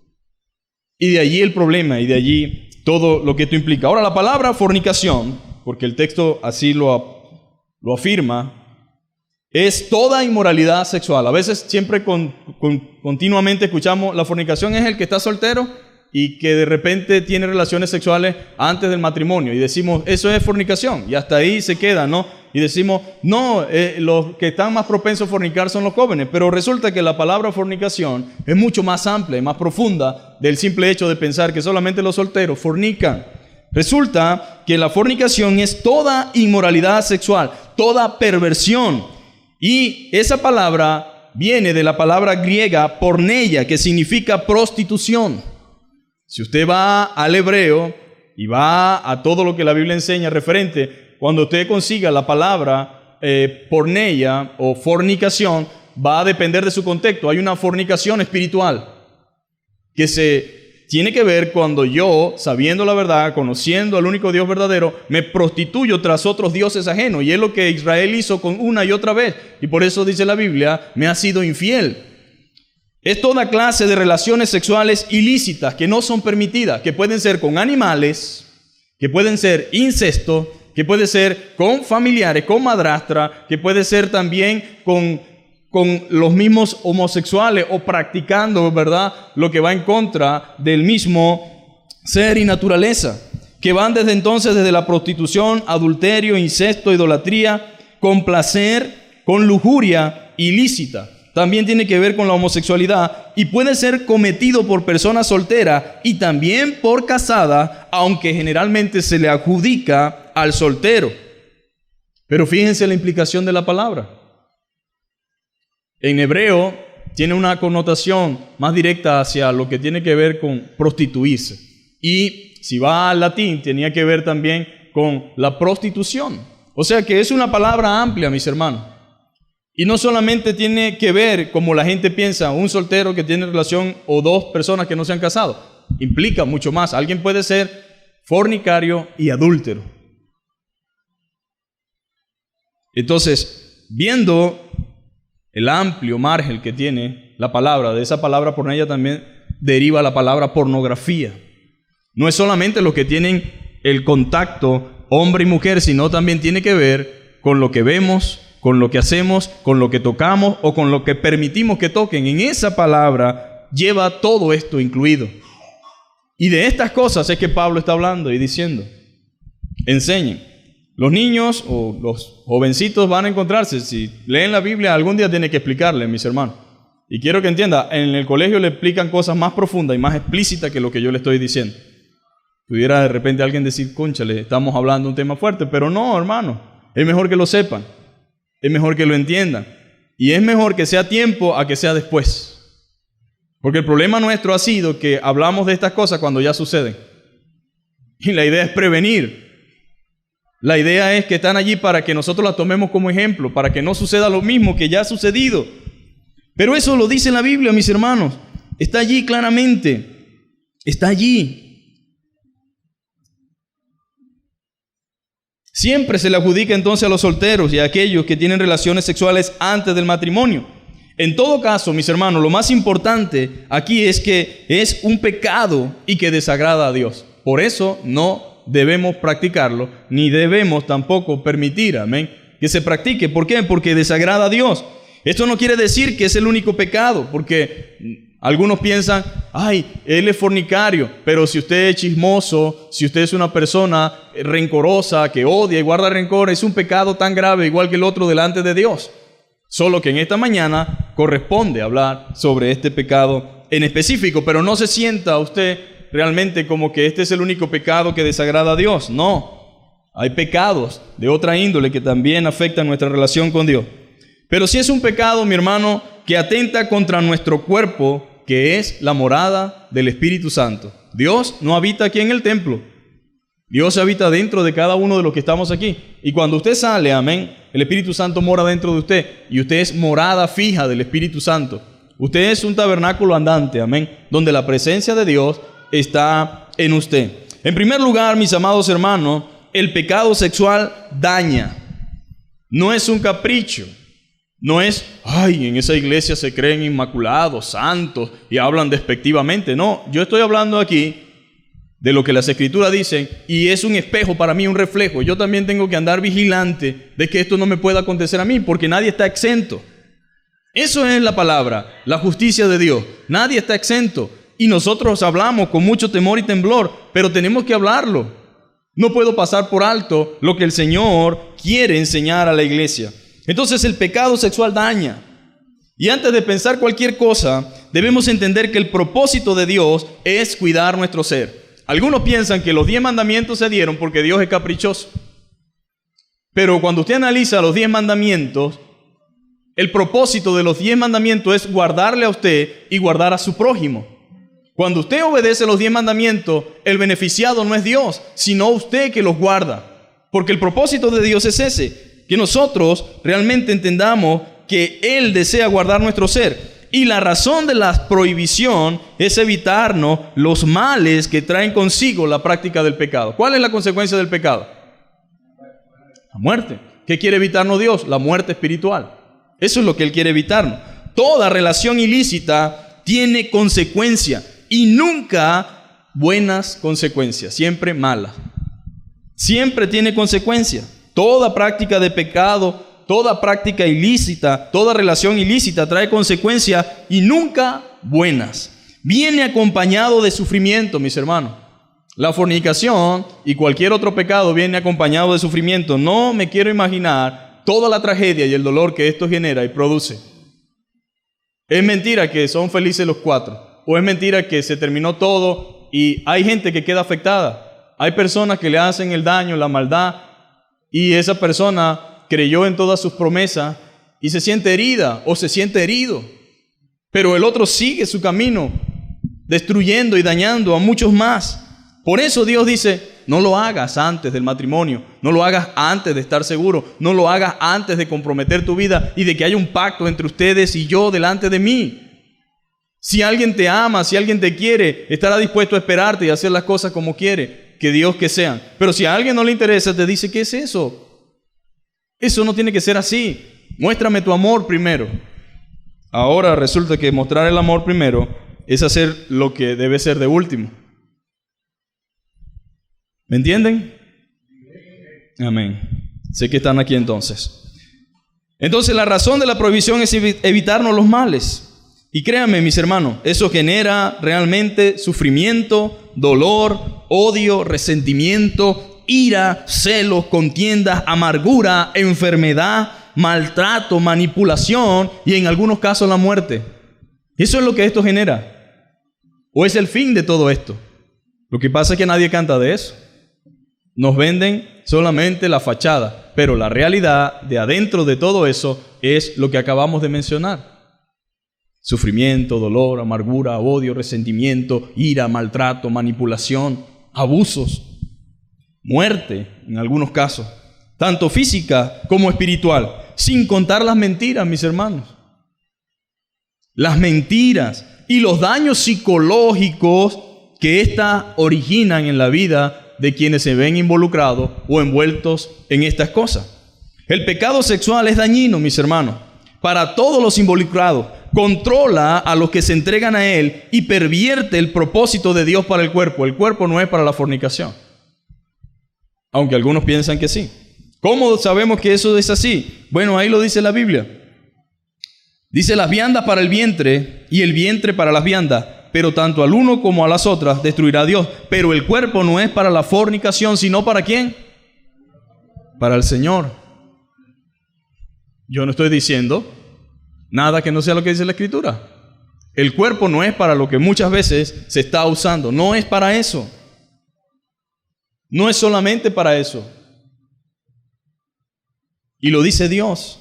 Y de allí el problema y de allí todo lo que esto implica. Ahora, la palabra fornicación, porque el texto así lo afirma, es toda inmoralidad sexual. A veces siempre continuamente escuchamos: la fornicación es el que está soltero y que de repente tiene relaciones sexuales antes del matrimonio. Y decimos: eso es fornicación. Y hasta ahí se queda, ¿no? Y decimos: no, los que están más propensos a fornicar son los jóvenes. Pero resulta que la palabra fornicación es mucho más amplia y más profunda del simple hecho de pensar que solamente los solteros fornican. Resulta que la fornicación es toda inmoralidad sexual, toda perversión. Y esa palabra viene de la palabra griega porneia, que significa prostitución. Si usted va al hebreo y va a todo lo que la Biblia enseña referente, cuando usted consiga la palabra porneia o fornicación, va a depender de su contexto. Hay una fornicación espiritual que se tiene que ver cuando yo, sabiendo la verdad, conociendo al único Dios verdadero, me prostituyo tras otros dioses ajenos. Y es lo que Israel hizo con una y otra vez. Y por eso dice la Biblia: me ha sido infiel. Es toda clase de relaciones sexuales ilícitas que no son permitidas, que pueden ser con animales, que pueden ser incesto, que puede ser con familiares, con madrastra, que puede ser también con los mismos homosexuales o practicando, ¿verdad?, lo que va en contra del mismo ser y naturaleza, que van desde la prostitución, adulterio, incesto, idolatría, con placer, con lujuria ilícita. También tiene que ver con la homosexualidad y puede ser cometido por personas solteras y también por casadas, aunque generalmente se le adjudica al soltero. Pero fíjense la implicación de la palabra. En hebreo tiene una connotación más directa hacia lo que tiene que ver con prostituirse. Y si va al latín, tenía que ver también con la prostitución. O sea que es una palabra amplia, mis hermanos. Y no solamente tiene que ver, como la gente piensa, un soltero que tiene relación o dos personas que no se han casado. Implica mucho más. Alguien puede ser fornicario y adúltero. Entonces, viendo el amplio margen que tiene la palabra, de esa palabra porneia también deriva la palabra pornografía. No es solamente los que tienen el contacto hombre y mujer, sino también tiene que ver con lo que vemos, con lo que hacemos, con lo que tocamos o con lo que permitimos que toquen. En esa palabra lleva todo esto incluido. Y de estas cosas es que Pablo está hablando y diciendo: enseñen. Los niños o los jovencitos van a encontrarse. Si leen la Biblia, algún día tiene que explicarle, mis hermanos. Y quiero que entienda, en el colegio le explican cosas más profundas y más explícitas que lo que yo le estoy diciendo. Pudiera de repente alguien decir: cónchale, estamos hablando de un tema fuerte. Pero no, hermano. Es mejor que lo sepan. Es mejor que lo entiendan. Y es mejor que sea tiempo a que sea después. Porque el problema nuestro ha sido que hablamos de estas cosas cuando ya suceden. Y la idea es prevenir. La idea es que están allí para que nosotros las tomemos como ejemplo, para que no suceda lo mismo que ya ha sucedido. Pero eso lo dice la Biblia, mis hermanos. Está allí claramente. Está allí. Siempre se le adjudica entonces a los solteros y a aquellos que tienen relaciones sexuales antes del matrimonio. En todo caso, mis hermanos, lo más importante aquí es que es un pecado y que desagrada a Dios. Por eso no debemos practicarlo, ni debemos tampoco permitir, amén, que se practique. ¿Por qué? Porque desagrada a Dios. Esto no quiere decir que es el único pecado, porque algunos piensan, ay, él es fornicario, pero si usted es chismoso, si usted es una persona rencorosa, que odia y guarda rencor, es un pecado tan grave igual que el otro delante de Dios. Solo que en esta mañana corresponde hablar sobre este pecado en específico, pero no se sienta usted realmente como que este es el único pecado que desagrada a Dios. No, hay pecados de otra índole que también afectan nuestra relación con Dios. Pero si es un pecado, mi hermano, que atenta contra nuestro cuerpo, que es la morada del Espíritu Santo. Dios no habita aquí en el templo. Dios habita dentro de cada uno de los que estamos aquí. Y cuando usted sale, amén, el Espíritu Santo mora dentro de usted. Y usted es morada fija del Espíritu Santo. Usted es un tabernáculo andante, amén, donde la presencia de Dios está en usted. En primer lugar, mis amados hermanos, el pecado sexual daña. No es un capricho. No es, ay, en esa iglesia se creen inmaculados, santos y hablan despectivamente. No, yo estoy hablando aquí de lo que las Escrituras dicen y es un espejo para mí, un reflejo. Yo también tengo que andar vigilante de que esto no me pueda acontecer a mí porque nadie está exento. Eso es la palabra, la justicia de Dios. Nadie está exento y nosotros hablamos con mucho temor y temblor, pero tenemos que hablarlo. No puedo pasar por alto lo que el Señor quiere enseñar a la iglesia. Entonces el pecado sexual daña. Y antes de pensar cualquier cosa, debemos entender que el propósito de Dios es cuidar nuestro ser. Algunos piensan que los 10 mandamientos se dieron porque Dios es caprichoso. Pero cuando usted analiza los 10 mandamientos, el propósito de los 10 mandamientos es guardarle a usted y guardar a su prójimo. Cuando usted obedece los 10 mandamientos, el beneficiado no es Dios, sino usted que los guarda. Porque el propósito de Dios es ese. Que nosotros realmente entendamos que Él desea guardar nuestro ser. Y la razón de la prohibición es evitarnos los males que traen consigo la práctica del pecado. ¿Cuál es la consecuencia del pecado? La muerte. ¿Qué quiere evitarnos Dios? La muerte espiritual. Eso es lo que Él quiere evitarnos. Toda relación ilícita tiene consecuencia y nunca buenas consecuencias, siempre malas. Siempre tiene consecuencias. Toda práctica de pecado, toda práctica ilícita, toda relación ilícita trae consecuencias y nunca buenas. Viene acompañado de sufrimiento, mis hermanos. La fornicación y cualquier otro pecado viene acompañado de sufrimiento. No me quiero imaginar toda la tragedia y el dolor que esto genera y produce. Es mentira que son felices los 4. O es mentira que se terminó todo y hay gente que queda afectada. Hay personas que le hacen el daño, la maldad. Y esa persona creyó en todas sus promesas y se siente herida o se siente herido. Pero el otro sigue su camino, destruyendo y dañando a muchos más. Por eso Dios dice, no lo hagas antes del matrimonio, no lo hagas antes de estar seguro, no lo hagas antes de comprometer tu vida y de que haya un pacto entre ustedes y yo delante de mí. Si alguien te ama, si alguien te quiere, estará dispuesto a esperarte y hacer las cosas como quiere. Que Dios que sean. Pero si a alguien no le interesa, te dice, ¿qué es eso? Eso no tiene que ser así. Muéstrame tu amor primero. Ahora resulta que mostrar el amor primero es hacer lo que debe ser de último. ¿Me entienden? Amén. Sé que están aquí entonces. Entonces la razón de la prohibición es evitarnos los males. Y créanme, mis hermanos, eso genera realmente sufrimiento, dolor, odio, resentimiento, ira, celos, contiendas, amargura, enfermedad, maltrato, manipulación y en algunos casos la muerte. Eso es lo que esto genera. ¿O es el fin de todo esto? Lo que pasa es que nadie canta de eso. Nos venden solamente la fachada, pero la realidad de adentro de todo eso es lo que acabamos de mencionar. Sufrimiento, dolor, amargura, odio, resentimiento, ira, maltrato, manipulación, abusos, muerte en algunos casos, tanto física como espiritual, sin contar las mentiras, mis hermanos. Las mentiras y los daños psicológicos que ésta originan en la vida de quienes se ven involucrados o envueltos en estas cosas. El pecado sexual es dañino, mis hermanos, para todos los involucrados. Controla a los que se entregan a él y pervierte el propósito de Dios para el cuerpo. El cuerpo no es para la fornicación, aunque algunos piensan que sí. ¿Cómo sabemos que eso es así? Bueno, ahí lo dice la Biblia. Dice: las viandas para el vientre y el vientre para las viandas, pero tanto al uno como a las otras destruirá Dios. Pero el cuerpo no es para la fornicación, sino ¿para quién? Para el Señor. Yo no estoy diciendo nada que no sea lo que dice la Escritura. El cuerpo no es para lo que muchas veces se está usando. No es para eso. No es solamente para eso. Y lo dice Dios.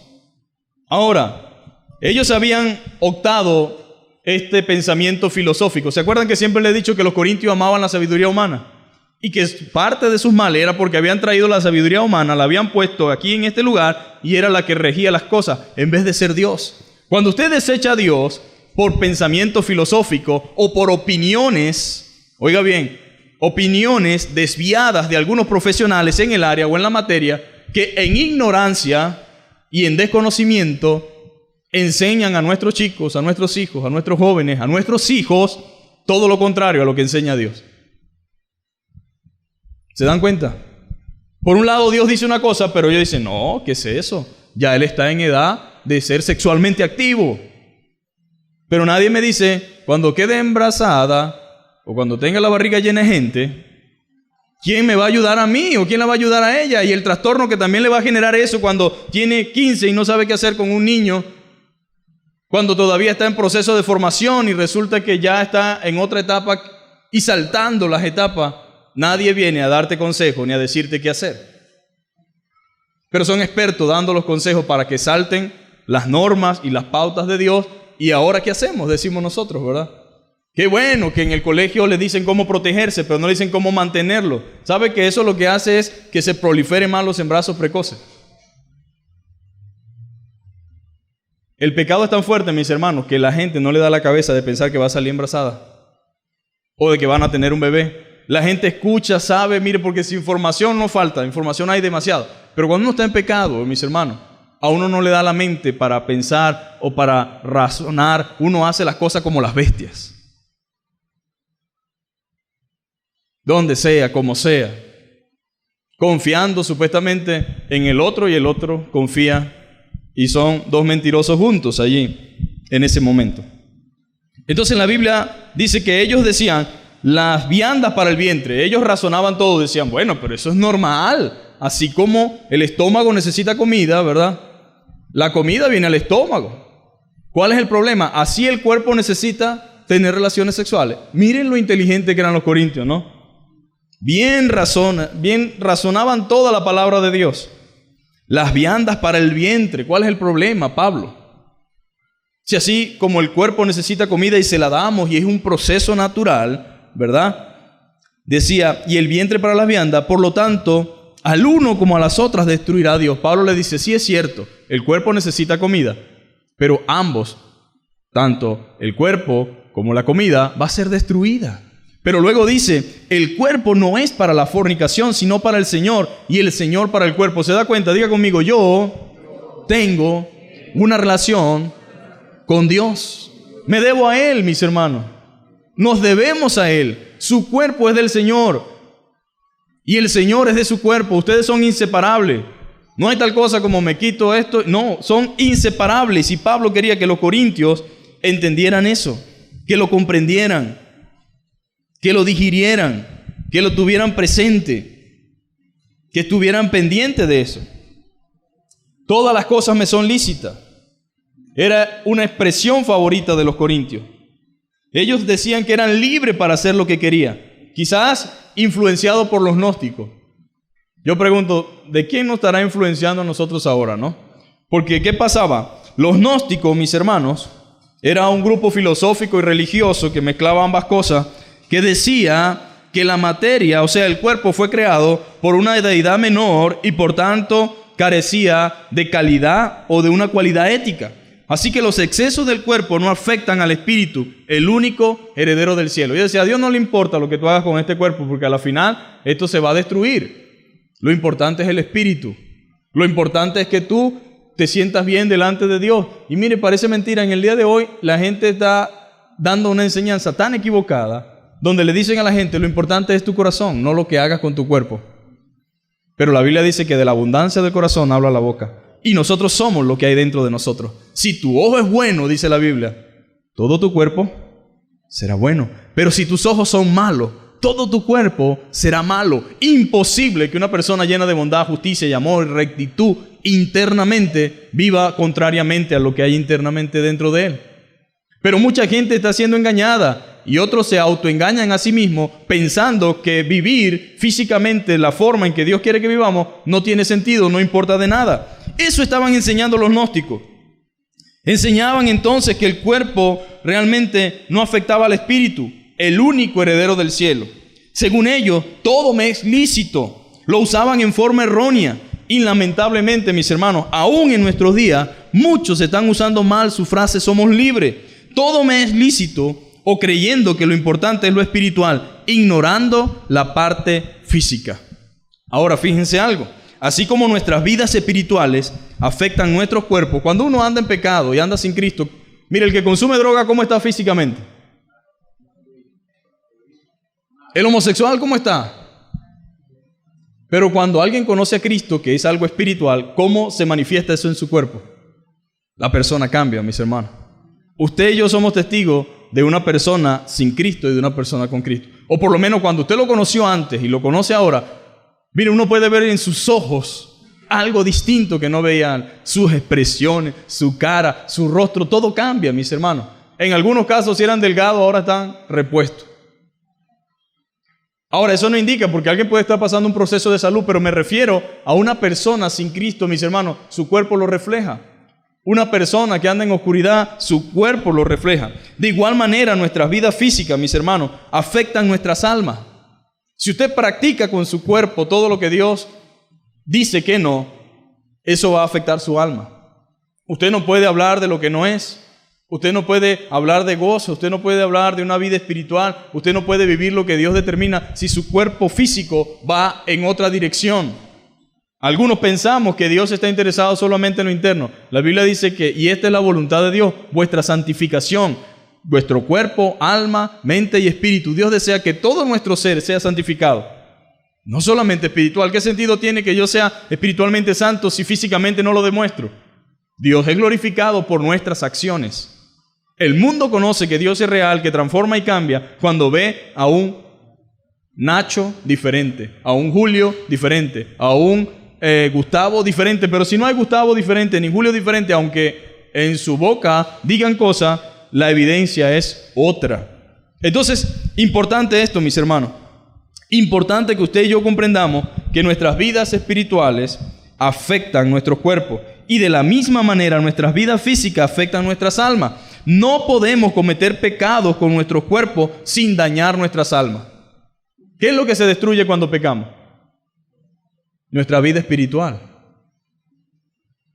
Ahora, ellos habían optado este pensamiento filosófico. ¿Se acuerdan que siempre les he dicho que los corintios amaban la sabiduría humana? Y que parte de sus males era porque habían traído la sabiduría humana, la habían puesto aquí en este lugar y era la que regía las cosas, en vez de ser Dios. Cuando usted desecha a Dios por pensamiento filosófico o por opiniones, oiga bien, opiniones desviadas de algunos profesionales en el área o en la materia, que en ignorancia y en desconocimiento enseñan a nuestros chicos, a nuestros hijos, a nuestros jóvenes, a nuestros hijos, todo lo contrario a lo que enseña Dios. ¿Se dan cuenta? Por un lado Dios dice una cosa, pero ellos dicen: no, ¿qué es eso? Ya él está en edad de ser sexualmente activo. Pero nadie me dice, cuando quede embarazada o cuando tenga la barriga llena de gente, ¿quién me va a ayudar a mí o quién la va a ayudar a ella? Y el trastorno que también le va a generar eso cuando tiene 15 y no sabe qué hacer con un niño, cuando todavía está en proceso de formación y resulta que ya está en otra etapa y saltando las etapas. Nadie viene a darte consejo ni a decirte qué hacer. Pero son expertos dando los consejos para que salten las normas y las pautas de Dios. ¿Y ahora qué hacemos? Decimos nosotros, ¿verdad? Qué bueno que en el colegio le dicen cómo protegerse, pero no le dicen cómo mantenerlo. ¿Sabe que eso lo que hace es que se proliferen más los embarazos precoces? El pecado es tan fuerte, mis hermanos, que la gente no le da la cabeza de pensar que va a salir embarazada o de que van a tener un bebé. La gente escucha, sabe, mire, porque si información no falta, información hay demasiado. Pero cuando uno está en pecado, mis hermanos, a uno no le da la mente para pensar o para razonar. Uno hace las cosas como las bestias. Donde sea, como sea. Confiando supuestamente en el otro y el otro confía. Y son dos mentirosos juntos allí, en ese momento. Entonces la Biblia dice que ellos decían: las viandas para el vientre. Ellos razonaban todo, decían: bueno, pero eso es normal. Así como el estómago necesita comida, ¿verdad? La comida viene al estómago. ¿Cuál es el problema? Así el cuerpo necesita tener relaciones sexuales. Miren lo inteligente que eran los corintios, ¿no? Bien razonaban toda la palabra de Dios. Las viandas para el vientre. ¿Cuál es el problema, Pablo? Si así como el cuerpo necesita comida y se la damos y es un proceso natural, ¿verdad? Decía: y el vientre para las viandas, por lo tanto, al uno como a las otras destruirá Dios. Pablo le dice: sí es cierto, el cuerpo necesita comida, pero ambos, tanto el cuerpo como la comida, va a ser destruida. Pero luego dice: el cuerpo no es para la fornicación, sino para el Señor, y el Señor para el cuerpo. ¿Se da cuenta? Diga conmigo: yo tengo una relación con Dios. Me debo a Él, mis hermanos. Nos debemos a Él. Su cuerpo es del Señor y el Señor es de su cuerpo. Ustedes son inseparables. No hay tal cosa como me quito esto. No, son inseparables. Y Pablo quería que los corintios entendieran eso, que lo comprendieran, que lo digirieran, que lo tuvieran presente, que estuvieran pendientes de eso. Todas las cosas me son lícitas. Era una expresión favorita de los corintios. Ellos decían que eran libres para hacer lo que querían. Quizás influenciados por los gnósticos. Yo pregunto, ¿de quién nos estará influenciando a nosotros ahora, no? Porque ¿qué pasaba? Los gnósticos, mis hermanos, era un grupo filosófico y religioso que mezclaba ambas cosas, que decía que la materia, o sea, el cuerpo, fue creado por una deidad menor y por tanto carecía de calidad o de una cualidad ética. Así que los excesos del cuerpo no afectan al espíritu, el único heredero del cielo. Yo decía, a Dios no le importa lo que tú hagas con este cuerpo, porque a la final esto se va a destruir. Lo importante es el espíritu. Lo importante es que tú te sientas bien delante de Dios. Y mire, parece mentira, en el día de hoy la gente está dando una enseñanza tan equivocada, donde le dicen a la gente, lo importante es tu corazón, no lo que hagas con tu cuerpo. Pero la Biblia dice que de la abundancia del corazón habla la boca. Y nosotros somos lo que hay dentro de nosotros. Si tu ojo es bueno, dice la Biblia, todo tu cuerpo será bueno. Pero si tus ojos son malos, todo tu cuerpo será malo. Imposible que una persona llena de bondad, justicia y amor y rectitud internamente viva contrariamente a lo que hay internamente dentro de él. Pero mucha gente está siendo engañada y otros se autoengañan a sí mismos pensando que vivir físicamente la forma en que Dios quiere que vivamos no tiene sentido, no importa de nada. Eso estaban enseñando los gnósticos. Enseñaban entonces que el cuerpo realmente no afectaba al espíritu, el único heredero del cielo. Según ellos, todo me es lícito. Lo usaban en forma errónea. Y lamentablemente, mis hermanos, aún en nuestros días, muchos están usando mal su frase somos libres. Todo me es lícito, o creyendo que lo importante es lo espiritual, ignorando la parte física. Ahora, fíjense algo. Así como nuestras vidas espirituales afectan nuestros cuerpos, cuando uno anda en pecado y anda sin Cristo, mire, el que consume droga, ¿cómo está físicamente? El homosexual, ¿cómo está? Pero cuando alguien conoce a Cristo, que es algo espiritual, ¿cómo se manifiesta eso en su cuerpo? La persona cambia, mis hermanos. Usted y yo somos testigos de una persona sin Cristo y de una persona con Cristo. O por lo menos cuando usted lo conoció antes y lo conoce ahora, mire, uno puede ver en sus ojos algo distinto que no veían. Sus expresiones, su cara, su rostro, todo cambia, mis hermanos. En algunos casos, si eran delgados, ahora están repuestos. Ahora, eso no indica, porque alguien puede estar pasando un proceso de salud, pero me refiero a una persona sin Cristo, mis hermanos, su cuerpo lo refleja. Una persona que anda en oscuridad, su cuerpo lo refleja. De igual manera, nuestras vidas físicas, mis hermanos, afectan nuestras almas. Si usted practica con su cuerpo todo lo que Dios dice que no, eso va a afectar su alma. Usted no puede hablar de lo que no es. Usted no puede hablar de gozo. Usted no puede hablar de una vida espiritual. Usted no puede vivir lo que Dios determina si su cuerpo físico va en otra dirección. Algunos pensamos que Dios está interesado solamente en lo interno. La Biblia dice que, y esta es la voluntad de Dios, vuestra santificación, vuestro cuerpo, alma, mente y espíritu. Dios desea que todo nuestro ser sea santificado. No solamente espiritual. ¿Qué sentido tiene que yo sea espiritualmente santo si físicamente no lo demuestro? Dios es glorificado por nuestras acciones. El mundo conoce que Dios es real, que transforma y cambia cuando ve a un Nacho diferente, a un Julio diferente, a un Gustavo diferente. Pero si no hay Gustavo diferente ni Julio diferente, aunque en su boca digan cosas, la evidencia es otra. Entonces, importante esto, mis hermanos. Importante que usted y yo comprendamos que nuestras vidas espirituales afectan nuestro cuerpo y de la misma manera nuestras vidas físicas afectan nuestras almas. No podemos cometer pecados con nuestro cuerpo sin dañar nuestras almas. ¿Qué es lo que se destruye cuando pecamos? Nuestra vida espiritual.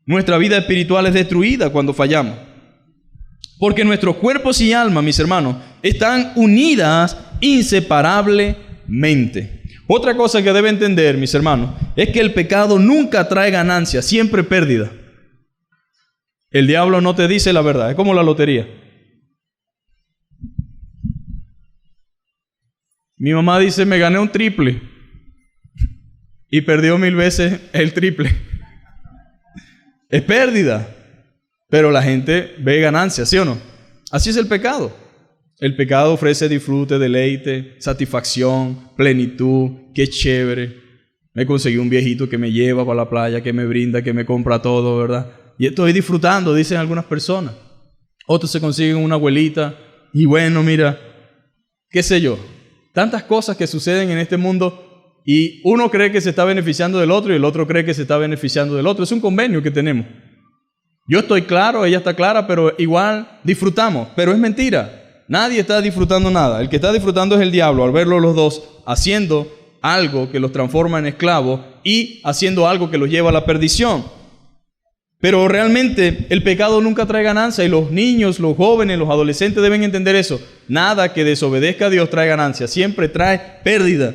Nuestra vida espiritual es destruida cuando fallamos. Porque nuestros cuerpos y almas, mis hermanos, están unidas inseparablemente. Otra cosa que debe entender, mis hermanos, es que el pecado nunca trae ganancia, siempre pérdida. El diablo no te dice la verdad, es como la lotería. Mi mamá dice, me gané un triple y perdió 1000 veces el triple. Es pérdida, pero la gente ve ganancia, ¿sí o no? Así es el pecado. El pecado ofrece disfrute, deleite, satisfacción, plenitud. Qué chévere. Me conseguí un viejito que me lleva para la playa, que me brinda, que me compra todo, ¿verdad? Y estoy disfrutando, dicen algunas personas. Otros se consiguen una abuelita y bueno, mira, qué sé yo. Tantas cosas que suceden en este mundo y uno cree que se está beneficiando del otro y el otro cree que se está beneficiando del otro. Es un convenio que tenemos. Yo estoy claro, ella está clara, pero igual disfrutamos. Pero es mentira. Nadie está disfrutando nada. El que está disfrutando es el diablo al verlo los dos haciendo algo que los transforma en esclavos y haciendo algo que los lleva a la perdición. Pero realmente el pecado nunca trae ganancia y los niños, los jóvenes, los adolescentes deben entender eso. Nada que desobedezca a Dios trae ganancia, siempre trae pérdida.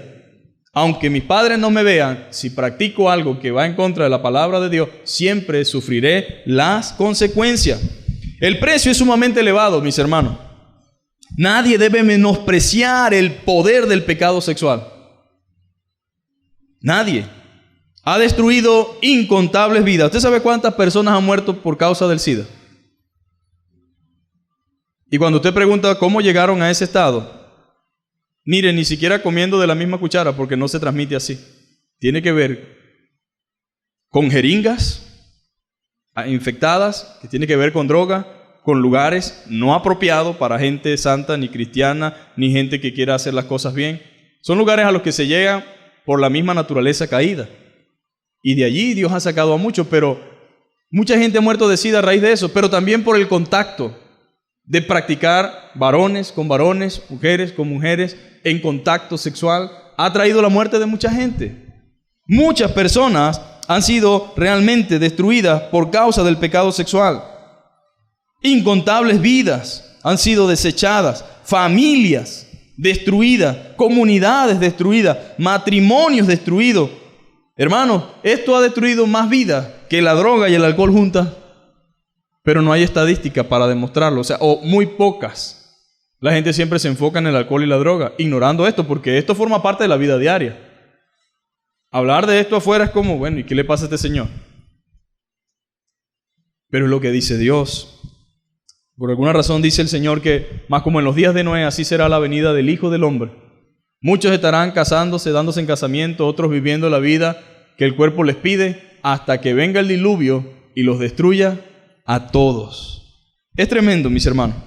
Aunque mis padres no me vean, si practico algo que va en contra de la palabra de Dios, siempre sufriré las consecuencias. El precio es sumamente elevado, mis hermanos. Nadie debe menospreciar el poder del pecado sexual. Nadie. Ha destruido incontables vidas. ¿Usted sabe cuántas personas han muerto por causa del SIDA? Y cuando usted pregunta cómo llegaron a ese estado, mire, ni siquiera comiendo de la misma cuchara, porque no se transmite así. Tiene que ver con jeringas infectadas, que tiene que ver con droga, con lugares no apropiados para gente santa, ni cristiana, ni gente que quiera hacer las cosas bien. Son lugares a los que se llega por la misma naturaleza caída. Y de allí Dios ha sacado a muchos, pero mucha gente ha muerto de SIDA a raíz de eso, pero también por el contacto de practicar varones con varones, mujeres con mujeres, en contacto sexual, ha traído la muerte de mucha gente. Muchas personas han sido realmente destruidas por causa del pecado sexual. Incontables vidas han sido desechadas, familias destruidas, comunidades destruidas, matrimonios destruidos. Hermanos, esto ha destruido más vidas que la droga y el alcohol juntas, pero no hay estadística para demostrarlo, o muy pocas. La gente siempre se enfoca en el alcohol y la droga, ignorando esto, porque esto forma parte de la vida diaria. Hablar de esto afuera es como, bueno, ¿y qué le pasa a este señor? Pero es lo que dice Dios. Por alguna razón dice el Señor que, más como en los días de Noé, así será la venida del Hijo del Hombre. Muchos estarán casándose, dándose en casamiento, otros viviendo la vida que el cuerpo les pide, hasta que venga el diluvio y los destruya a todos. Es tremendo, mis hermanos.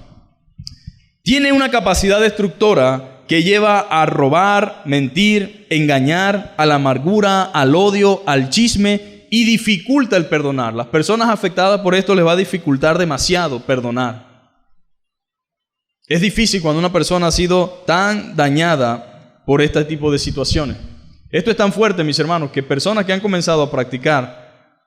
Tiene una capacidad destructora que lleva a robar, mentir, engañar, a la amargura, al odio, al chisme, y dificulta el perdonar. Las personas afectadas por esto les va a dificultar demasiado perdonar. Es difícil cuando una persona ha sido tan dañada por este tipo de situaciones. Esto es tan fuerte, mis hermanos, que personas que han comenzado a practicar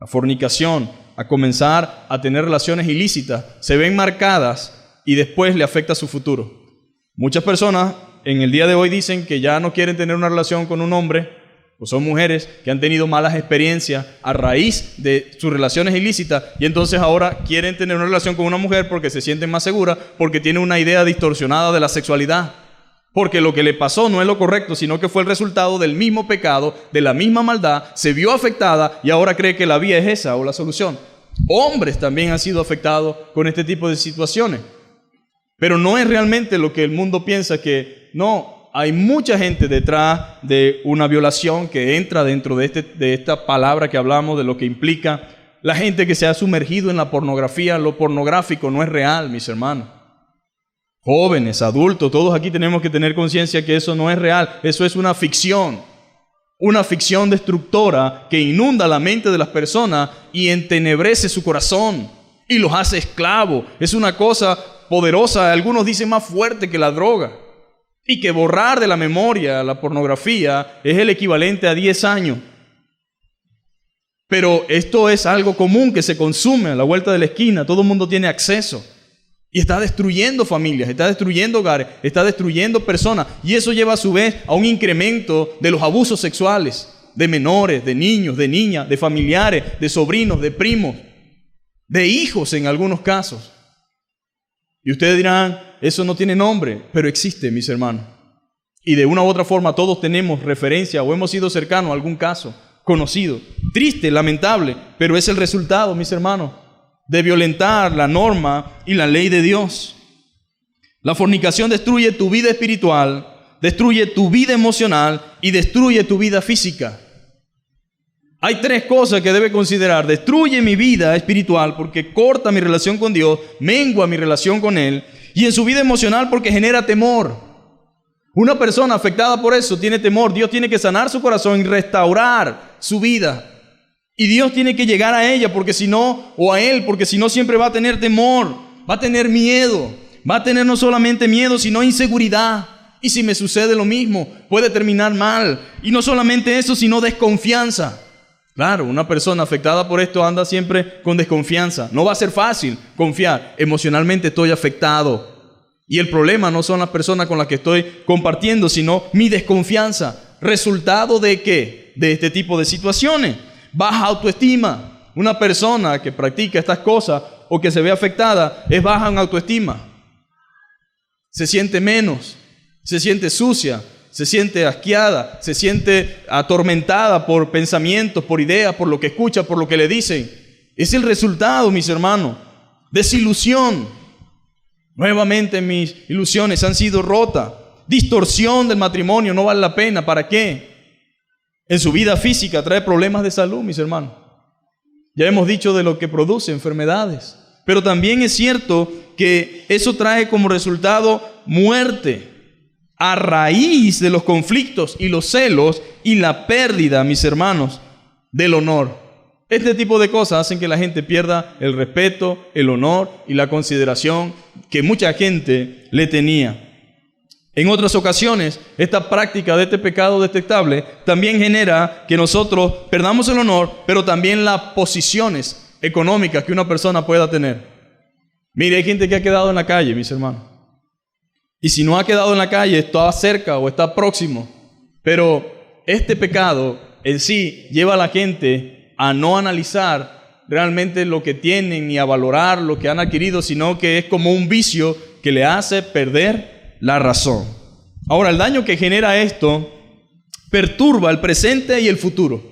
la fornicación, a comenzar a tener relaciones ilícitas, se ven marcadas y después le afecta su futuro. Muchas personas en el día de hoy dicen que ya no quieren tener una relación con un hombre, o son mujeres que han tenido malas experiencias a raíz de sus relaciones ilícitas, y entonces ahora quieren tener una relación con una mujer porque se sienten más seguras, porque tienen una idea distorsionada de la sexualidad. Porque lo que le pasó no es lo correcto, sino que fue el resultado del mismo pecado, de la misma maldad, se vio afectada y ahora cree que la vía es esa o la solución. Hombres también han sido afectados con este tipo de situaciones. Pero no es realmente lo que el mundo piensa, que no, hay mucha gente detrás de una violación que entra dentro de esta palabra que hablamos, de lo que implica la gente que se ha sumergido en la pornografía. Lo pornográfico no es real, mis hermanos. Jóvenes, adultos, todos aquí tenemos que tener conciencia que eso no es real, eso es una ficción destructora que inunda la mente de las personas y entenebrece su corazón y los hace esclavos. Es una cosa poderosa, algunos dicen más fuerte que la droga, y que borrar de la memoria la pornografía es el equivalente a 10 años. Pero esto es algo común que se consume a la vuelta de la esquina, todo el mundo tiene acceso. Y está destruyendo familias, está destruyendo hogares, está destruyendo personas. Y eso lleva a su vez a un incremento de los abusos sexuales de menores, de niños, de niñas, de familiares, de sobrinos, de primos, de hijos en algunos casos. Y ustedes dirán, eso no tiene nombre, pero existe, mis hermanos. Y de una u otra forma todos tenemos referencia o hemos sido cercanos a algún caso conocido. Triste, lamentable, pero es el resultado, mis hermanos, de violentar la norma y la ley de Dios. La fornicación destruye tu vida espiritual, destruye tu vida emocional y destruye tu vida física. Hay 3 cosas que debe considerar. Destruye mi vida espiritual porque corta mi relación con Dios, mengua mi relación con Él, y en su vida emocional porque genera temor. Una persona afectada por eso tiene temor. Dios tiene que sanar su corazón y restaurar su vida. Y Dios tiene que llegar a ella porque si no, o a Él, porque si no siempre va a tener temor, va a tener miedo, va a tener no solamente miedo, sino inseguridad. Y si me sucede lo mismo, puede terminar mal. Y no solamente eso, sino desconfianza. Claro, una persona afectada por esto anda siempre con desconfianza. No va a ser fácil confiar. Emocionalmente estoy afectado. Y el problema no son las personas con las que estoy compartiendo, sino mi desconfianza. ¿Resultado de qué? De este tipo de situaciones. Baja autoestima. Una persona que practica estas cosas o que se ve afectada es baja en autoestima. Se siente menos, se siente sucia, se siente asqueada, se siente atormentada por pensamientos, por ideas, por lo que escucha, por lo que le dicen. Es el resultado, mis hermanos. Desilusión. Nuevamente mis ilusiones han sido rotas. Distorsión del matrimonio, no vale la pena. ¿Para qué? En su vida física trae problemas de salud, mis hermanos. Ya hemos dicho de lo que produce enfermedades. Pero también es cierto que eso trae como resultado muerte. A raíz de los conflictos y los celos y la pérdida, mis hermanos, del honor. Este tipo de cosas hacen que la gente pierda el respeto, el honor y la consideración que mucha gente le tenía. En otras ocasiones, esta práctica de este pecado detestable también genera que nosotros perdamos el honor, pero también las posiciones económicas que una persona pueda tener. Mire, hay gente que ha quedado en la calle, mis hermanos. Y si no ha quedado en la calle, está cerca o está próximo. Pero este pecado en sí lleva a la gente a no analizar realmente lo que tienen ni a valorar lo que han adquirido, sino que es como un vicio que le hace perder la razón. Ahora, el daño que genera esto perturba el presente y el futuro.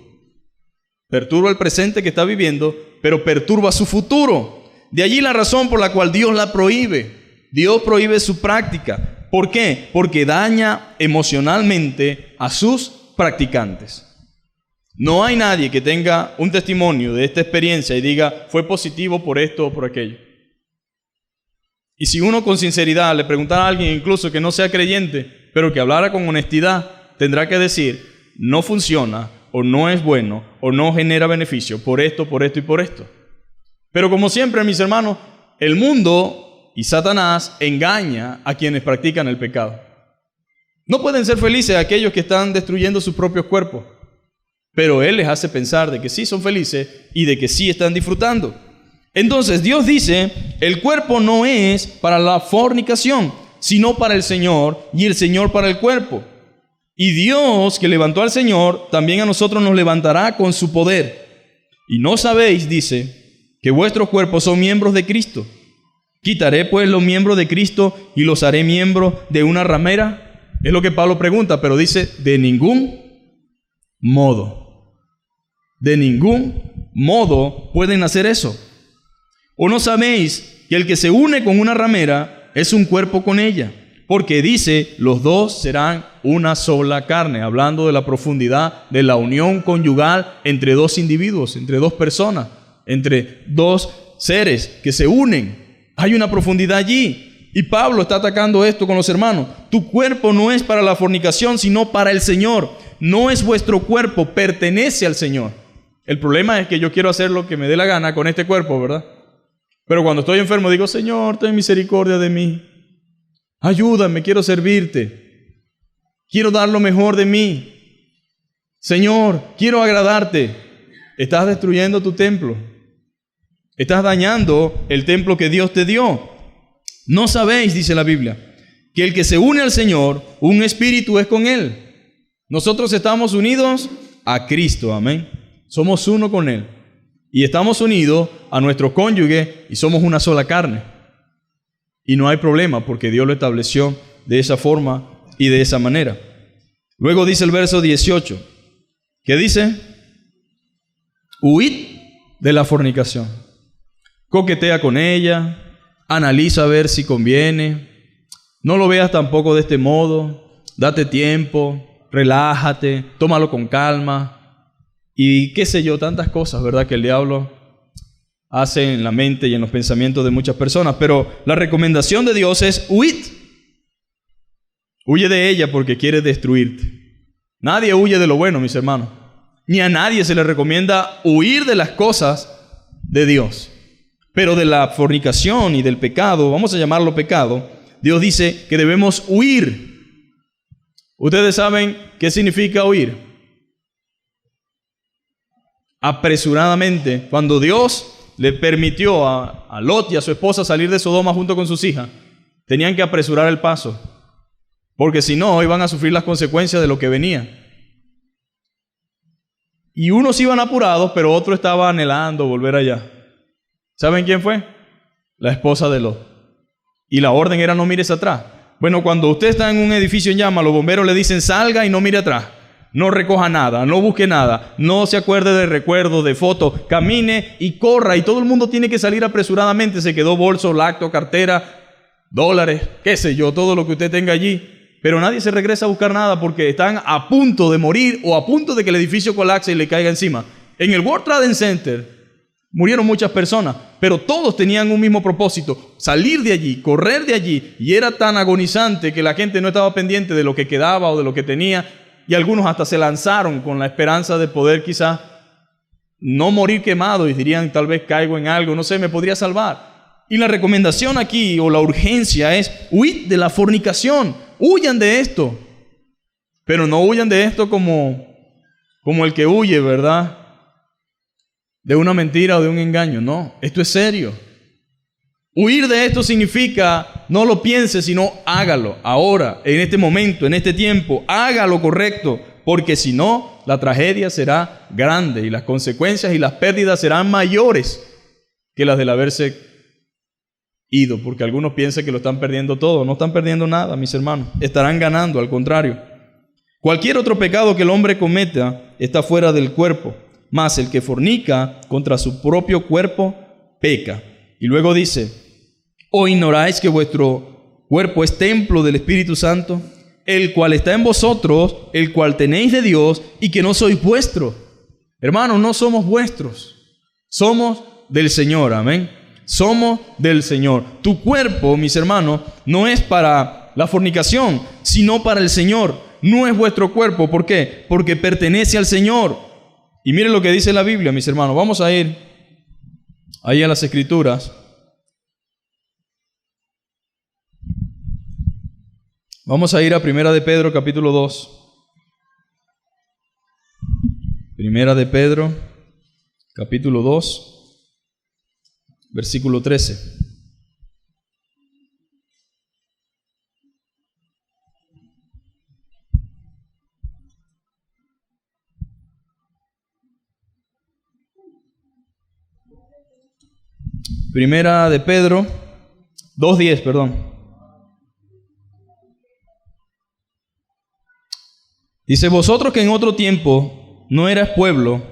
Perturba el presente que está viviendo, pero perturba su futuro. De allí la razón por la cual Dios la prohíbe. Dios prohíbe su práctica. ¿Por qué? Porque daña emocionalmente a sus practicantes. No hay nadie que tenga un testimonio de esta experiencia y diga, fue positivo por esto o por aquello. Y si uno con sinceridad le preguntara a alguien incluso que no sea creyente, pero que hablara con honestidad, tendrá que decir, no funciona, o no es bueno, o no genera beneficio, por esto y por esto. Pero como siempre, mis hermanos, el mundo y Satanás engaña a quienes practican el pecado. No pueden ser felices aquellos que están destruyendo sus propios cuerpos, pero Él les hace pensar de que sí son felices y de que sí están disfrutando. Entonces Dios dice, el cuerpo no es para la fornicación, sino para el Señor, y el Señor para el cuerpo. Y Dios que levantó al Señor, también a nosotros nos levantará con su poder. Y no sabéis, dice, que vuestros cuerpos son miembros de Cristo. ¿Quitaré pues los miembros de Cristo y los haré miembros de una ramera? Es lo que Pablo pregunta, pero dice, de ningún modo. De ningún modo pueden hacer eso. ¿O no sabéis que el que se une con una ramera es un cuerpo con ella? Porque dice, los dos serán una sola carne, hablando de la profundidad de la unión conyugal entre dos individuos, entre dos personas, entre dos seres que se unen. Hay una profundidad allí. Y Pablo está atacando esto con los hermanos. Tu cuerpo no es para la fornicación, sino para el Señor. No es vuestro cuerpo, pertenece al Señor. El problema es que yo quiero hacer lo que me dé la gana con este cuerpo, ¿verdad? Pero cuando estoy enfermo digo, Señor, ten misericordia de mí. Ayúdame, quiero servirte. Quiero dar lo mejor de mí. Señor, quiero agradarte. Estás destruyendo tu templo. Estás dañando el templo que Dios te dio. No sabéis, dice la Biblia, que el que se une al Señor, un espíritu es con Él. Nosotros estamos unidos a Cristo, amén. Somos uno con Él. Y estamos unidos a nuestro cónyuge y somos una sola carne. Y no hay problema porque Dios lo estableció de esa forma y de esa manera. Luego dice el verso 18, ¿qué dice? Huid de la fornicación. Coquetea con ella, analiza a ver si conviene. No lo veas tampoco de este modo. Date tiempo, relájate, tómalo con calma. Y qué sé yo, tantas cosas, ¿verdad? Que el diablo hace en la mente y en los pensamientos de muchas personas. Pero la recomendación de Dios es huid. Huye de ella porque quiere destruirte. Nadie huye de lo bueno, mis hermanos. Ni a nadie se le recomienda huir de las cosas de Dios. Pero de la fornicación y del pecado, vamos a llamarlo pecado, Dios dice que debemos huir. ¿Ustedes saben qué significa huir? apresuradamente. Cuando Dios le permitió a Lot y a su esposa salir de Sodoma junto con sus hijas, tenían que apresurar el paso, porque si no, iban a sufrir las consecuencias de lo que venía. Y unos iban apurados, pero otro estaba anhelando volver allá. ¿Saben quién fue? La esposa de Lot. Y la orden era: no mires atrás. Bueno, cuando usted está en un edificio en llamas, los bomberos le dicen: salga y no mire atrás. No recoja nada, no busque nada, no se acuerde de recuerdos, de fotos, camine y corra. Y todo el mundo tiene que salir apresuradamente. Se quedó bolso, lacto, cartera, dólares, qué sé yo, todo lo que usted tenga allí. Pero nadie se regresa a buscar nada porque están a punto de morir o a punto de que el edificio colapse y le caiga encima. En el World Trade Center murieron muchas personas, pero todos tenían un mismo propósito: salir de allí, correr de allí. Y era tan agonizante que la gente no estaba pendiente de lo que quedaba o de lo que tenía. Y algunos hasta se lanzaron con la esperanza de poder quizás no morir quemado y dirían: tal vez caigo en algo, no sé, me podría salvar. Y la recomendación aquí, o la urgencia, es: huid de la fornicación, huyan de esto. Pero no huyan de esto como el que huye, ¿verdad?, de una mentira o de un engaño. No, esto es serio. Huir de esto significa: no lo piense, sino hágalo ahora, en este momento, en este tiempo. Haga lo correcto, porque si no, la tragedia será grande y las consecuencias y las pérdidas serán mayores que las del haberse ido, porque algunos piensan que lo están perdiendo todo. No están perdiendo nada, mis hermanos. Estarán ganando, al contrario. Cualquier otro pecado que el hombre cometa está fuera del cuerpo, mas el que fornica contra su propio cuerpo peca. Y luego dice: ¿o ignoráis que vuestro cuerpo es templo del Espíritu Santo, el cual está en vosotros, el cual tenéis de Dios, y que no sois vuestros? Hermanos, no somos vuestros, somos del Señor, amén. Somos del Señor. Tu cuerpo, mis hermanos, no es para la fornicación, sino para el Señor. No es vuestro cuerpo. ¿Por qué? Porque pertenece al Señor. Y miren lo que dice la Biblia, mis hermanos. Vamos a ir ahí a las Escrituras. Vamos a ir a Primera de Pedro, capítulo 2. Primera de Pedro, capítulo 2, versículo 13. Primera de Pedro 2:10, perdón. Dice: vosotros que en otro tiempo no eras pueblo,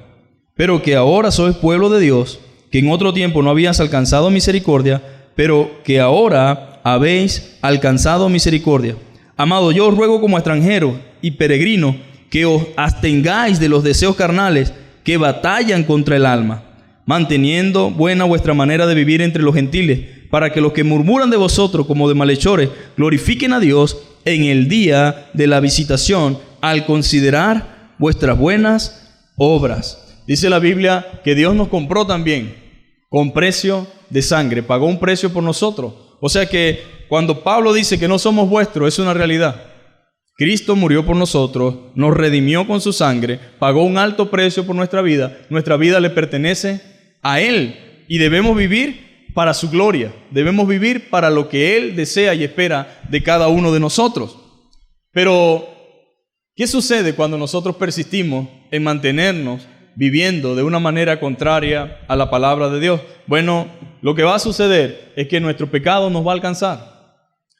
pero que ahora sois pueblo de Dios, que en otro tiempo no habías alcanzado misericordia, pero que ahora habéis alcanzado misericordia. Amado, yo os ruego como extranjero y peregrino que os abstengáis de los deseos carnales que batallan contra el alma, manteniendo buena vuestra manera de vivir entre los gentiles, para que los que murmuran de vosotros como de malhechores glorifiquen a Dios en el día de la visitación, al considerar vuestras buenas obras. Dice la Biblia que Dios nos compró también con precio de sangre, pagó un precio por nosotros. O sea que cuando Pablo dice que no somos vuestros, es una realidad. Cristo murió por nosotros, nos redimió con su sangre, pagó un alto precio por nuestra vida le pertenece a Él y debemos vivir para su gloria, debemos vivir para lo que Él desea y espera de cada uno de nosotros. Pero, ¿qué sucede cuando nosotros persistimos en mantenernos viviendo de una manera contraria a la palabra de Dios? Bueno, lo que va a suceder es que nuestro pecado nos va a alcanzar.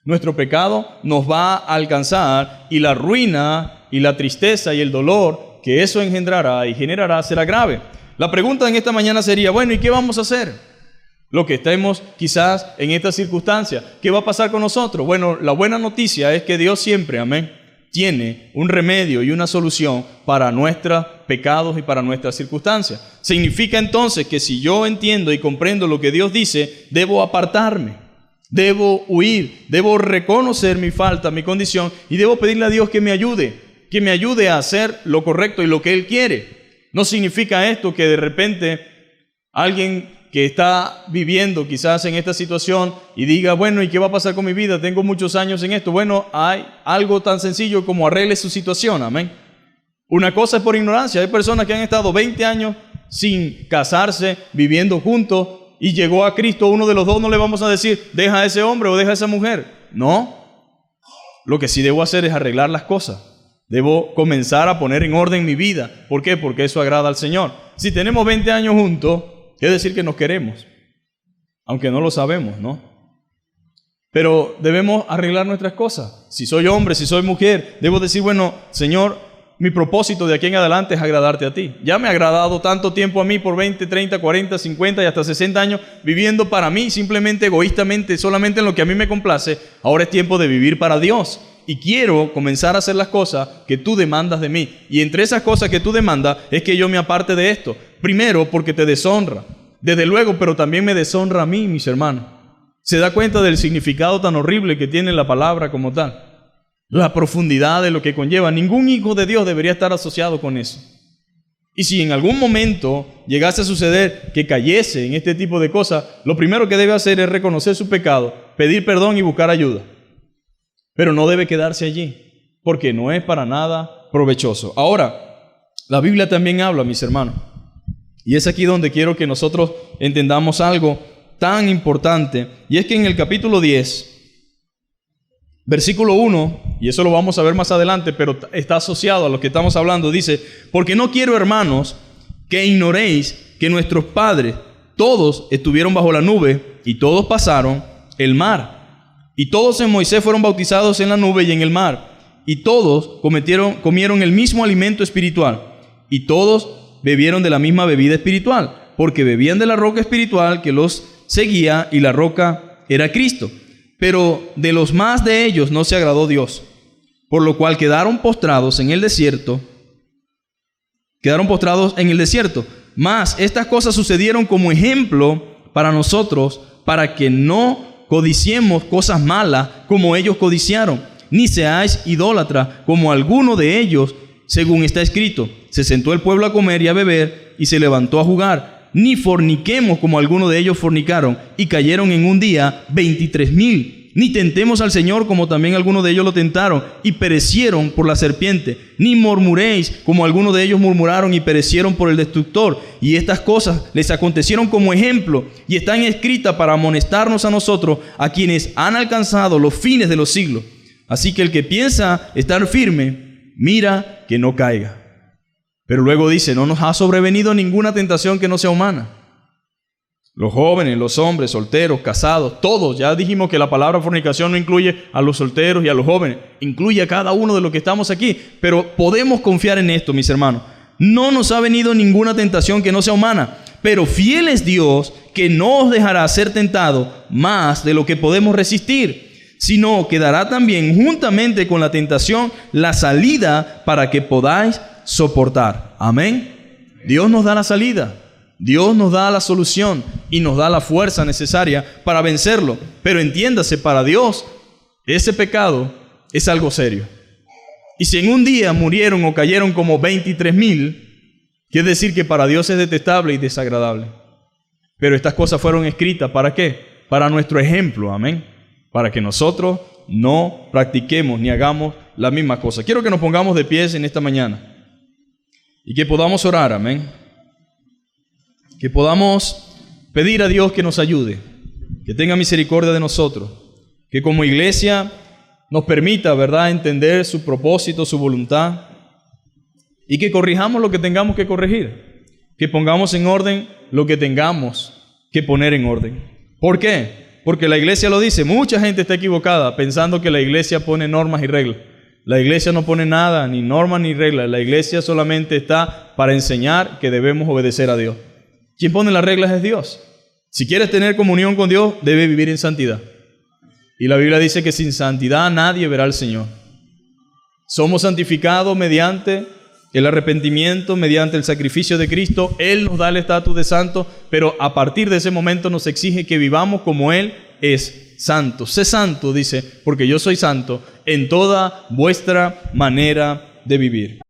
Nuestro pecado nos va a alcanzar y la ruina y la tristeza y el dolor que eso engendrará y generará será grave. La pregunta en esta mañana sería: bueno, ¿y qué vamos a hacer? Lo que estemos quizás en esta circunstancia, ¿qué va a pasar con nosotros? Bueno, la buena noticia es que Dios siempre, amén, tiene un remedio y una solución para nuestros pecados y para nuestras circunstancias. Significa entonces que si yo entiendo y comprendo lo que Dios dice, debo apartarme, debo huir, debo reconocer mi falta, mi condición, y debo pedirle a Dios que me ayude a hacer lo correcto y lo que Él quiere. No significa esto que de repente alguien que está viviendo quizás en esta situación y diga: bueno, ¿y qué va a pasar con mi vida? Tengo muchos años en esto. Bueno, hay algo tan sencillo como arregle su situación, amén. Una cosa es por ignorancia. Hay personas que han estado 20 años sin casarse, viviendo juntos, y llegó a Cristo, uno de los dos no le vamos a decir, deja a ese hombre o deja a esa mujer. No. Lo que sí debo hacer es arreglar las cosas. Debo comenzar a poner en orden mi vida. ¿Por qué? Porque eso agrada al Señor. Si tenemos 20 años juntos, quiere decir que nos queremos. Aunque no lo sabemos, ¿no? Pero debemos arreglar nuestras cosas. Si soy hombre, si soy mujer, debo decir, bueno, Señor, mi propósito de aquí en adelante es agradarte a ti. Ya me ha agradado tanto tiempo a mí por 20, 30, 40, 50 y hasta 60 años viviendo para mí, simplemente egoístamente, solamente en lo que a mí me complace. Ahora es tiempo de vivir para Dios. Y quiero comenzar a hacer las cosas que tú demandas de mí. Y entre esas cosas que tú demandas es que yo me aparte de esto. Primero, porque te deshonra. Desde luego, pero también me deshonra a mí, mis hermanos. ¿Se da cuenta del significado tan horrible que tiene la palabra como tal? La profundidad de lo que conlleva. Ningún hijo de Dios debería estar asociado con eso. Y si en algún momento llegase a suceder que cayese en este tipo de cosas, lo primero que debe hacer es reconocer su pecado, pedir perdón y buscar ayuda. Pero no debe quedarse allí, porque no es para nada provechoso. Ahora, la Biblia también habla, mis hermanos, y es aquí donde quiero que nosotros entendamos algo tan importante, y es que en el capítulo 10, versículo 1, y eso lo vamos a ver más adelante, pero está asociado a lo que estamos hablando, dice, porque no quiero, hermanos, que ignoréis que nuestros padres todos estuvieron bajo la nube y todos pasaron el mar. Y todos en Moisés fueron bautizados en la nube y en el mar. Y todos comieron el mismo alimento espiritual. Y todos bebieron de la misma bebida espiritual, porque bebían de la roca espiritual que los seguía, y la roca era Cristo. Pero de los más de ellos no se agradó Dios, por lo cual quedaron postrados en el desierto. Mas estas cosas sucedieron como ejemplo para nosotros, para que no codiciemos cosas malas como ellos codiciaron, ni seáis idólatras como alguno de ellos, según está escrito. Se sentó el pueblo a comer y a beber, y se levantó a jugar. Ni forniquemos como alguno de ellos fornicaron, y cayeron en un día 23,000. Ni tentemos al Señor como también algunos de ellos lo tentaron, y perecieron por la serpiente. Ni murmuréis como algunos de ellos murmuraron y perecieron por el destructor. Y estas cosas les acontecieron como ejemplo, y están escritas para amonestarnos a nosotros, a quienes han alcanzado los fines de los siglos. Así que el que piensa estar firme, mira que no caiga. Pero luego dice, no nos ha sobrevenido ninguna tentación que no sea humana. Los jóvenes, los hombres, solteros, casados, todos. Ya dijimos que la palabra fornicación no incluye a los solteros y a los jóvenes. Incluye a cada uno de los que estamos aquí. Pero podemos confiar en esto, mis hermanos. No nos ha venido ninguna tentación que no sea humana. Pero fiel es Dios, que no os dejará ser tentado más de lo que podemos resistir, sino que dará también juntamente con la tentación la salida para que podáis soportar. Amén. Dios nos da la salida. Dios nos da la solución y nos da la fuerza necesaria para vencerlo. Pero entiéndase, para Dios, ese pecado es algo serio. Y si en un día murieron o cayeron como 23,000, quiere decir que para Dios es detestable y desagradable. Pero estas cosas fueron escritas, ¿para qué? Para nuestro ejemplo, amén. Para que nosotros no practiquemos ni hagamos la misma cosa. Quiero que nos pongamos de pies en esta mañana y que podamos orar, amén. Que podamos pedir a Dios que nos ayude, que tenga misericordia de nosotros, que como iglesia nos permita, ¿verdad?, entender su propósito, su voluntad, y que corrijamos lo que tengamos que corregir, que pongamos en orden lo que tengamos que poner en orden. ¿Por qué? Porque la iglesia lo dice. Mucha gente está equivocada pensando que la iglesia pone normas y reglas. La iglesia no pone nada, ni normas ni reglas. La iglesia solamente está para enseñar que debemos obedecer a Dios. Quien pone las reglas es Dios. Si quieres tener comunión con Dios, debes vivir en santidad. Y la Biblia dice que sin santidad nadie verá al Señor. Somos santificados mediante el arrepentimiento, mediante el sacrificio de Cristo. Él nos da el estatus de santo, pero a partir de ese momento nos exige que vivamos como Él es santo. Sé santo, dice, porque yo soy santo en toda vuestra manera de vivir.